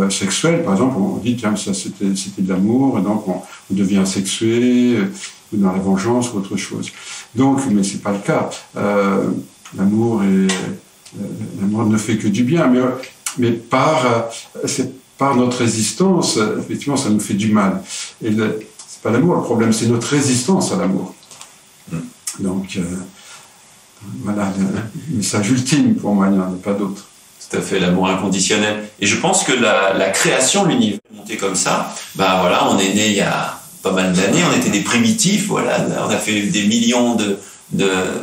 sexuelle, par exemple, on dit, tiens, ça c'était de l'amour, et donc on devient sexué, ou dans la vengeance, ou autre chose. Donc, mais c'est pas le cas. L'amour ne fait que du bien, mais c'est par notre résistance, effectivement, ça nous fait du mal. Et c'est pas l'amour, le problème, c'est notre résistance à l'amour. Donc, voilà, le message ultime pour moi, il n'y en a pas d'autre. Tout à fait, l'amour inconditionnel. Et je pense que la création de l'univers est montée comme ça. Ben voilà, on est né il y a pas mal d'années, on était des primitifs, voilà, on a fait des millions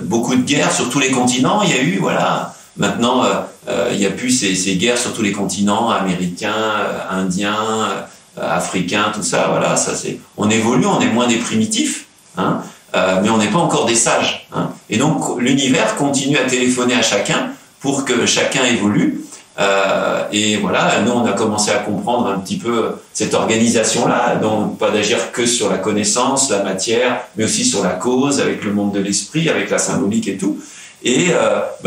beaucoup de guerres sur tous les continents, il y a eu, voilà. Maintenant, il n'y a plus ces guerres sur tous les continents, américains, indiens, africains, tout ça, voilà, on évolue, on est moins des primitifs, hein, mais on n'est pas encore des sages, hein. Et donc, l'univers continue à téléphoner à chacun pour que chacun évolue. Et voilà, nous, on a commencé à comprendre un petit peu cette organisation-là, donc pas d'agir que sur la connaissance, la matière, mais aussi sur la cause, avec le monde de l'esprit, avec la symbolique et tout. Et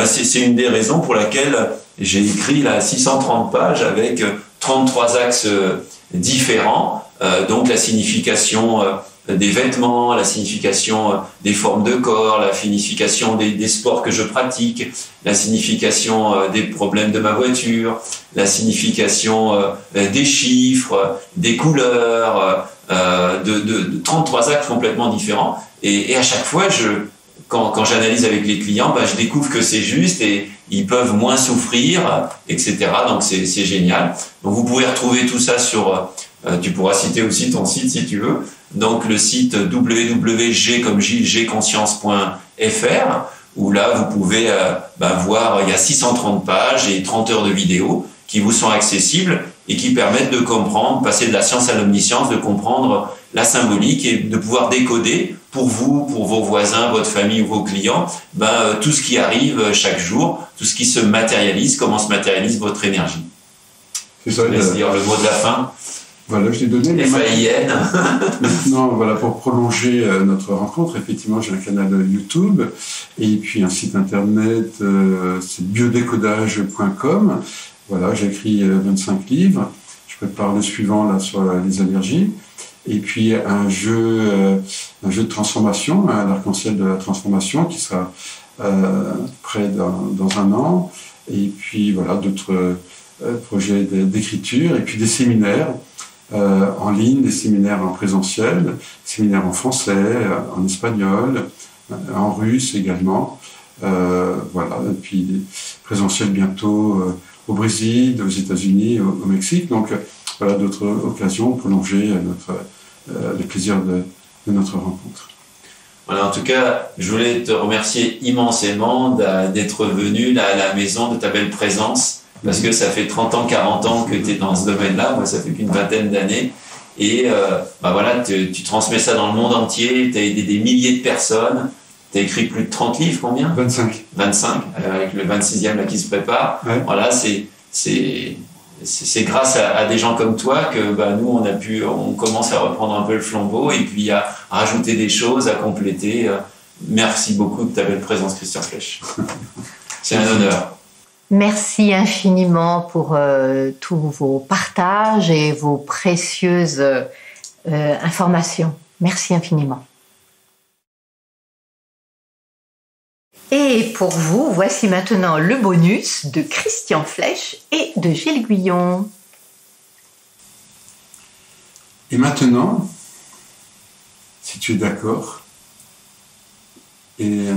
c'est une des raisons pour laquelle j'ai écrit là 630 pages avec 33 axes différents, donc la signification des vêtements, la signification des formes de corps, la signification des sports que je pratique, la signification des problèmes de ma voiture, la signification des chiffres, des couleurs, de 33 axes complètement différents. Et à chaque fois, quand j'analyse avec les clients, je découvre que c'est juste et ils peuvent moins souffrir, etc. Donc c'est génial. Donc vous pouvez retrouver tout ça sur... tu pourras citer aussi ton site si tu veux. Donc le site www.gconscience.fr où là vous pouvez voir, il y a 630 pages et 30 heures de vidéos qui vous sont accessibles et qui permettent de comprendre, passer de la science à l'omniscience, de comprendre la symbolique et de pouvoir décoder pour vous, pour vos voisins, votre famille ou vos clients, tout ce qui arrive chaque jour, tout ce qui se matérialise, comment se matérialise votre énergie. C'est ça. Je laisse dire le mot de la fin. Voilà, je l'ai donné. FAIN. Maintenant, voilà, pour prolonger notre rencontre, effectivement, j'ai un canal YouTube et puis un site internet, c'est biodécodage.com. Voilà, j'ai écrit 25 livres. Je prépare le suivant là sur les allergies. Et puis un jeu de transformation, l'arc-en-ciel de la transformation, qui sera prêt dans un an. Et puis voilà, d'autres projets d'écriture et puis des séminaires. En ligne, des séminaires en présentiel, des séminaires en français, en espagnol, en russe également. Voilà, et puis des présentiels bientôt au Brésil, aux États-Unis, au Mexique. Donc voilà, d'autres occasions pour prolonger le plaisir de notre rencontre. Voilà, en tout cas, je voulais te remercier immensément d'être venu là, à la maison, de ta belle présence. Parce que ça fait 30 ans, 40 ans que tu es dans ce domaine-là. Moi, ça fait qu'une vingtaine d'années. Et voilà, tu transmets ça dans le monde entier. Tu as aidé des milliers de personnes. Tu as écrit plus de 30 livres, combien ? 25. 25, avec le 26e là, qui se prépare. Ouais. Voilà, c'est grâce à des gens comme toi que nous, on commence à reprendre un peu le flambeau et puis à rajouter des choses, à compléter. Merci beaucoup de ta belle présence, Christian Flech. C'est un honneur. Merci infiniment pour tous vos partages et vos précieuses informations. Merci infiniment. Et pour vous, voici maintenant le bonus de Christian Flech et de Gilles Guyon. Et maintenant, si tu es d'accord, et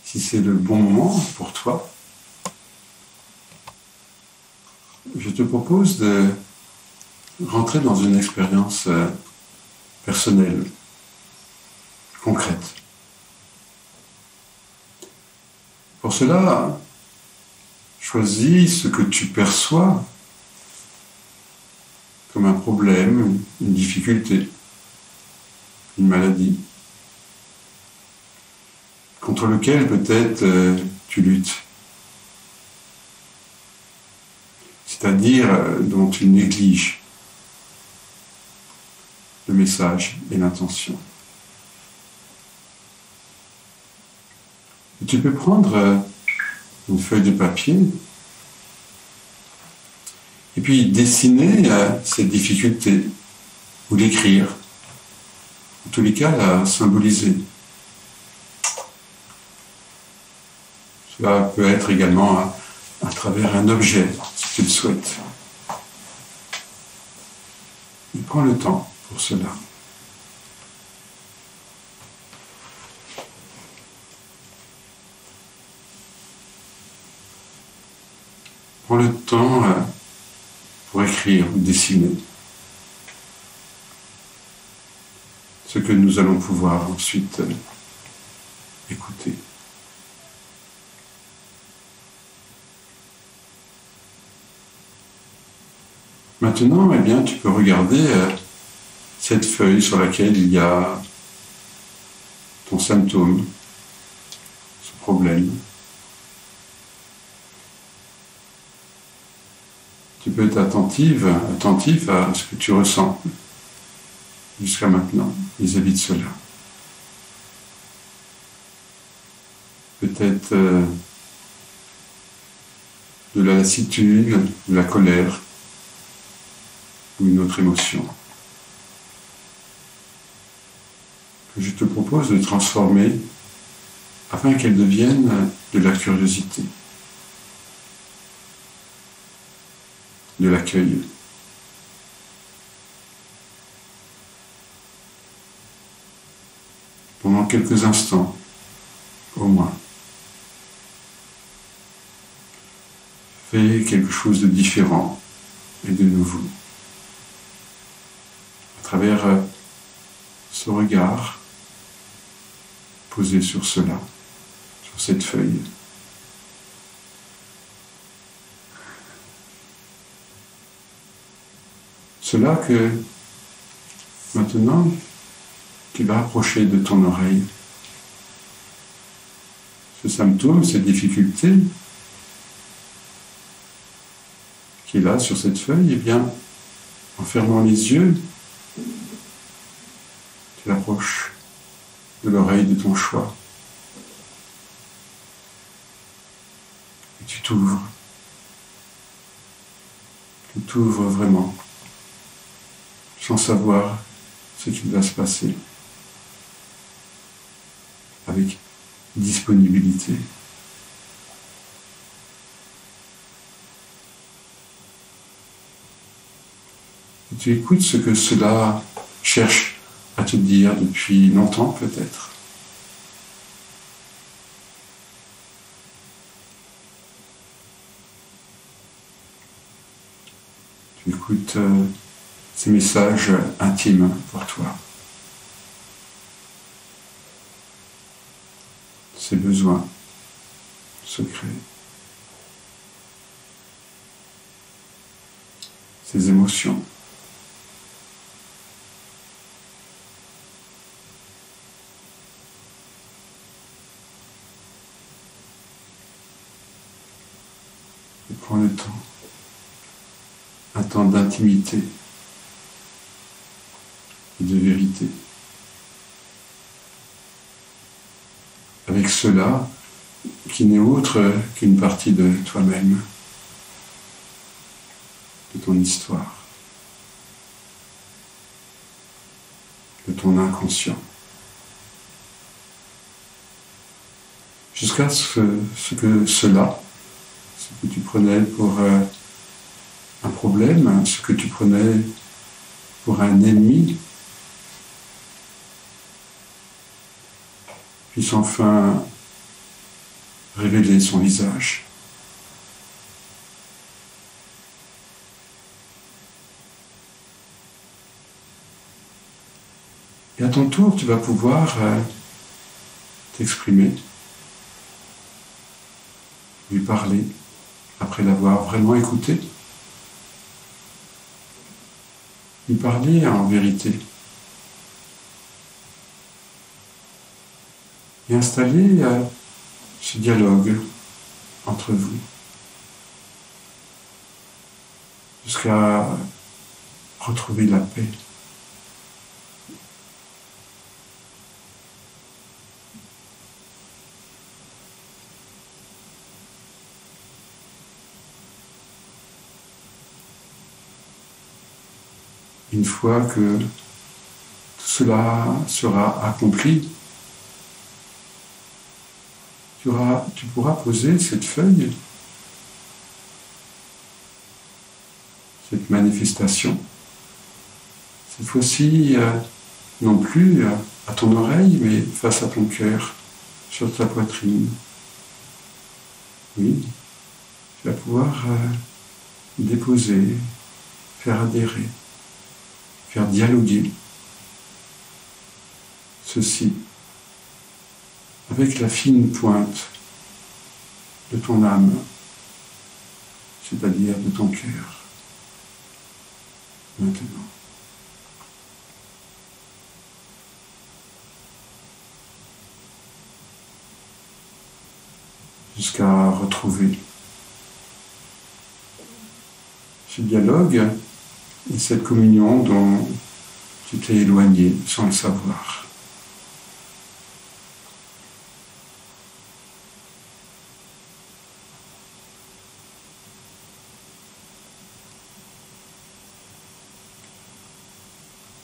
si c'est le bon moment pour toi, je te propose de rentrer dans une expérience personnelle, concrète. Pour cela, choisis ce que tu perçois comme un problème, une difficulté, une maladie, contre lequel peut-être tu luttes. C'est-à-dire dont tu négliges. le message et l'intention. Et tu peux prendre une feuille de papier et puis dessiner cette difficulté ou l'écrire. En tous les cas, la symboliser. Cela peut être également à travers un objet, si tu le souhaites. Et prends le temps pour cela. Prends le temps pour écrire ou dessiner ce que nous allons pouvoir ensuite écouter. Maintenant, eh bien, tu peux regarder cette feuille sur laquelle il y a ton symptôme, ce problème. Tu peux être attentif à ce que tu ressens jusqu'à maintenant vis-à-vis de cela. Peut-être de la lassitude, de la colère ou une autre émotion que je te propose de transformer afin qu'elle devienne de la curiosité, de l'accueil. Pendant quelques instants, au moins. Fais quelque chose de différent et de nouveau. À travers ce regard posé sur cela, sur cette feuille. Cela que maintenant tu vas approcher de ton oreille. Ce symptôme, cette difficulté qui est là sur cette feuille, eh bien, en fermant les yeux, tu l'approches de l'oreille de ton choix. Et tu t'ouvres. Tu t'ouvres vraiment, sans savoir ce qui va se passer, avec disponibilité. Et tu écoutes ce que cela cherche à te dire depuis longtemps peut-être. Tu écoutes ces messages intimes pour toi. Ces besoins secrets. Ces émotions. Et prends le temps. Un temps d'intimité et de vérité. Avec cela qui n'est autre qu'une partie de toi-même, de ton histoire, de ton inconscient. Jusqu'à ce que cela, ce que tu prenais pour un problème, ce que tu prenais pour un ennemi, puisse enfin révéler son visage. Et à ton tour, tu vas pouvoir t'exprimer, lui parler, après l'avoir vraiment écouté, lui parler en vérité. Et installer ce dialogue entre vous jusqu'à retrouver la paix une fois que tout cela sera accompli, tu pourras poser cette feuille, cette manifestation, cette fois-ci non plus à ton oreille, mais face à ton cœur, sur ta poitrine. Oui, tu vas pouvoir déposer, faire adhérer, faire dialoguer ceci avec la fine pointe de ton âme, c'est-à-dire de ton cœur. Maintenant. Jusqu'à retrouver ce dialogue et cette communion dont tu t'es éloigné sans le savoir.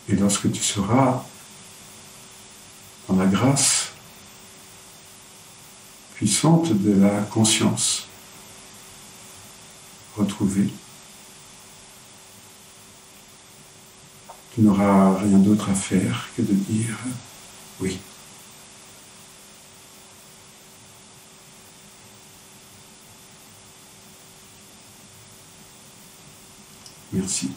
Et lorsque tu seras dans la grâce puissante de la conscience retrouvée, tu n'auras rien d'autre à faire que de dire oui. Merci.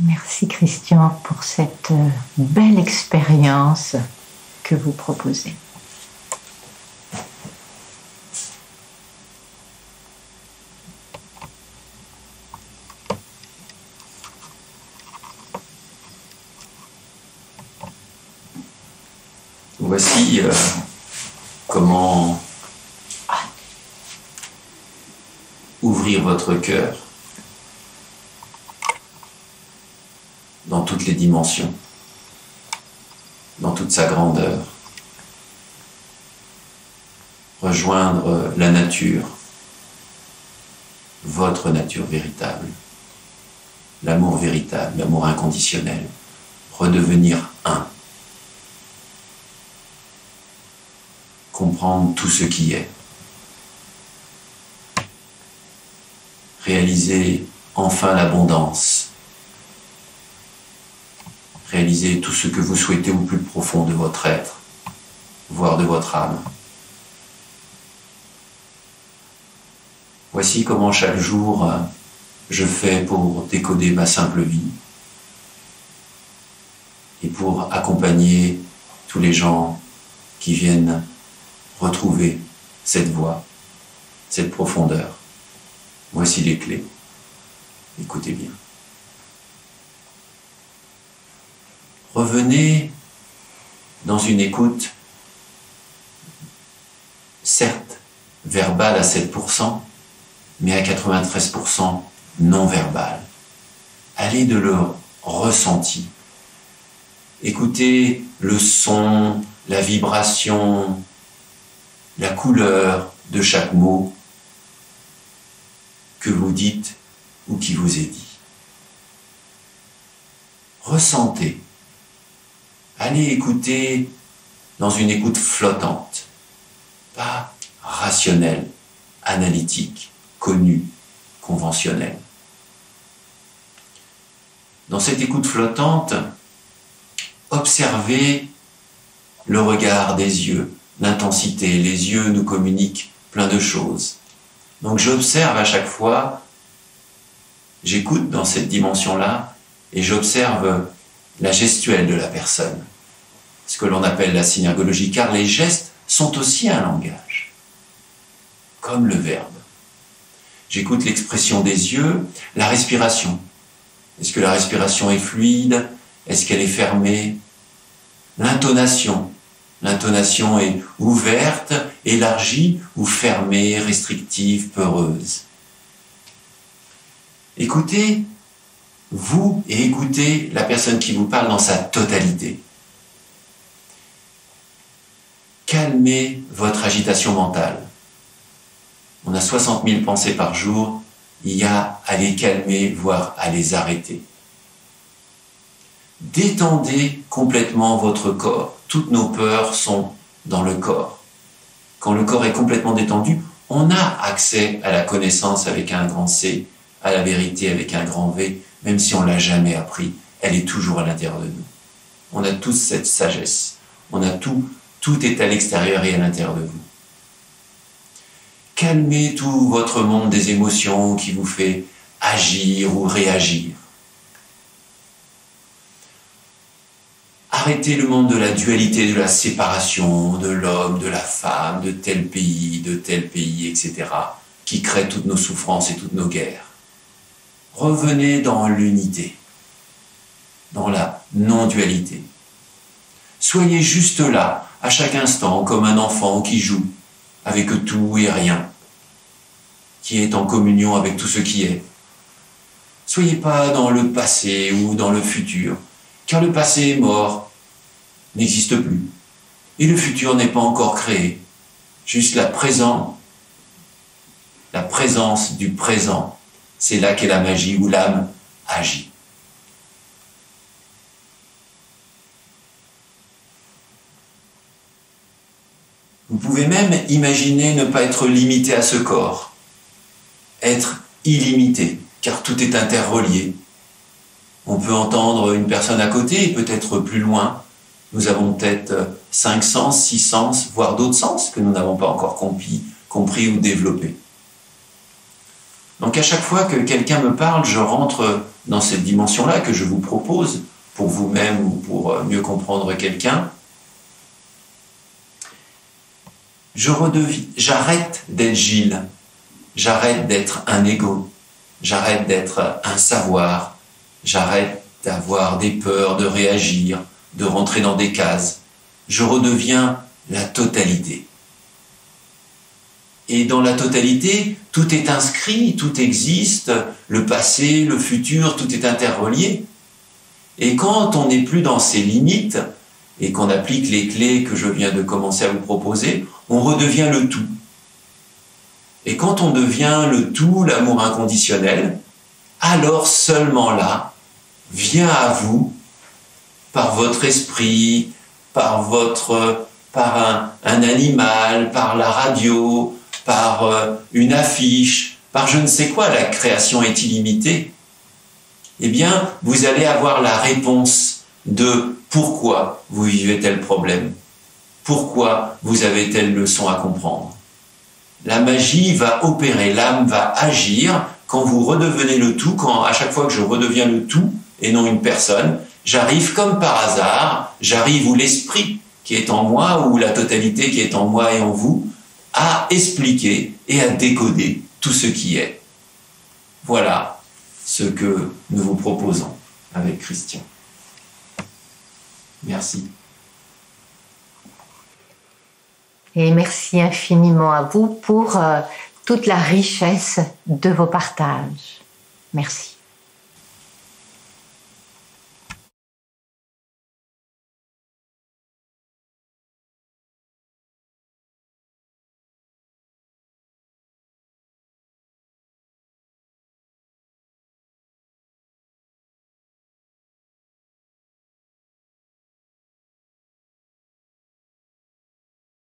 Merci Christian pour cette belle expérience que vous proposez. Voici comment ouvrir votre cœur dans toutes les dimensions, dans toute sa grandeur. Rejoindre la nature, votre nature véritable, l'amour véritable, l'amour inconditionnel. Redevenir un. Comprendre tout ce qui est. Réaliser enfin l'abondance. Réalisez tout ce que vous souhaitez au plus profond de votre être, voire de votre âme. Voici comment chaque jour je fais pour décoder ma simple vie et pour accompagner tous les gens qui viennent retrouver cette voie, cette profondeur. Voici les clés. Écoutez bien. Revenez dans une écoute, certes verbale à 7%, mais à 93% non verbale. Allez de leur ressenti. Écoutez le son, la vibration, la couleur de chaque mot que vous dites ou qui vous est dit. Ressentez. Allez écouter dans une écoute flottante, pas rationnelle, analytique, connue, conventionnelle. Dans cette écoute flottante, observez le regard des yeux, l'intensité. Les yeux nous communiquent plein de choses. Donc j'observe à chaque fois, j'écoute dans cette dimension-là et j'observe la gestuelle de la personne, ce que l'on appelle la synergologie, car les gestes sont aussi un langage, comme le verbe. J'écoute l'expression des yeux, la respiration. Est-ce que la respiration est fluide? Est-ce qu'elle est fermée? L'intonation. L'intonation est ouverte, élargie ou fermée, restrictive, peureuse. Écoutez, vous, et écoutez la personne qui vous parle dans sa totalité. Calmez votre agitation mentale. on a 60 000 pensées par jour, il y a à les calmer, voire à les arrêter. Détendez complètement votre corps. Toutes nos peurs sont dans le corps. Quand le corps est complètement détendu, on a accès à la connaissance avec un grand C, à la vérité avec un grand V, même si on ne l'a jamais appris, elle est toujours à l'intérieur de nous. On a tous cette sagesse. On a tout est à l'extérieur et à l'intérieur de vous. Calmez tout votre monde des émotions qui vous fait agir ou réagir. Arrêtez le monde de la dualité, de la séparation, de l'homme, de la femme, de tel pays, etc., qui crée toutes nos souffrances et toutes nos guerres. Revenez dans l'unité, dans la non-dualité. Soyez juste là, à chaque instant, comme un enfant qui joue avec tout et rien, qui est en communion avec tout ce qui est. Soyez pas dans le passé ou dans le futur, car le passé est mort, n'existe plus, et le futur n'est pas encore créé. Juste la présence du présent, c'est là qu'est la magie où l'âme agit. Vous pouvez même imaginer ne pas être limité à ce corps, être illimité, car tout est interrelié. On peut entendre une personne à côté et peut-être plus loin. Nous avons peut-être 5 sens, 6 sens, voire d'autres sens que nous n'avons pas encore compris ou développés. Donc à chaque fois que quelqu'un me parle, je rentre dans cette dimension-là que je vous propose, pour vous-même ou pour mieux comprendre quelqu'un. J'arrête d'être Gilles, j'arrête d'être un ego, j'arrête d'être un savoir, j'arrête d'avoir des peurs, de réagir, de rentrer dans des cases. Je redeviens la totalité. Et dans la totalité, tout est inscrit, tout existe, le passé, le futur, tout est interrelié. Et quand on n'est plus dans ces limites, et qu'on applique les clés que je viens de commencer à vous proposer, on redevient le tout. Et quand on devient le tout, l'amour inconditionnel, alors seulement là, vient à vous, par votre esprit, par un animal, par la radio, par une affiche, par je ne sais quoi, la création est illimitée, eh bien, vous allez avoir la réponse de pourquoi vous vivez tel problème, pourquoi vous avez telle leçon à comprendre. La magie va opérer, l'âme va agir quand vous redevenez le tout, quand à chaque fois que je redeviens le tout et non une personne, j'arrive comme par hasard, j'arrive où l'esprit qui est en moi, ou la totalité qui est en moi et en vous, à expliquer et à décoder tout ce qui est. Voilà ce que nous vous proposons avec Christian. Merci. Et merci infiniment à vous pour toute la richesse de vos partages. Merci.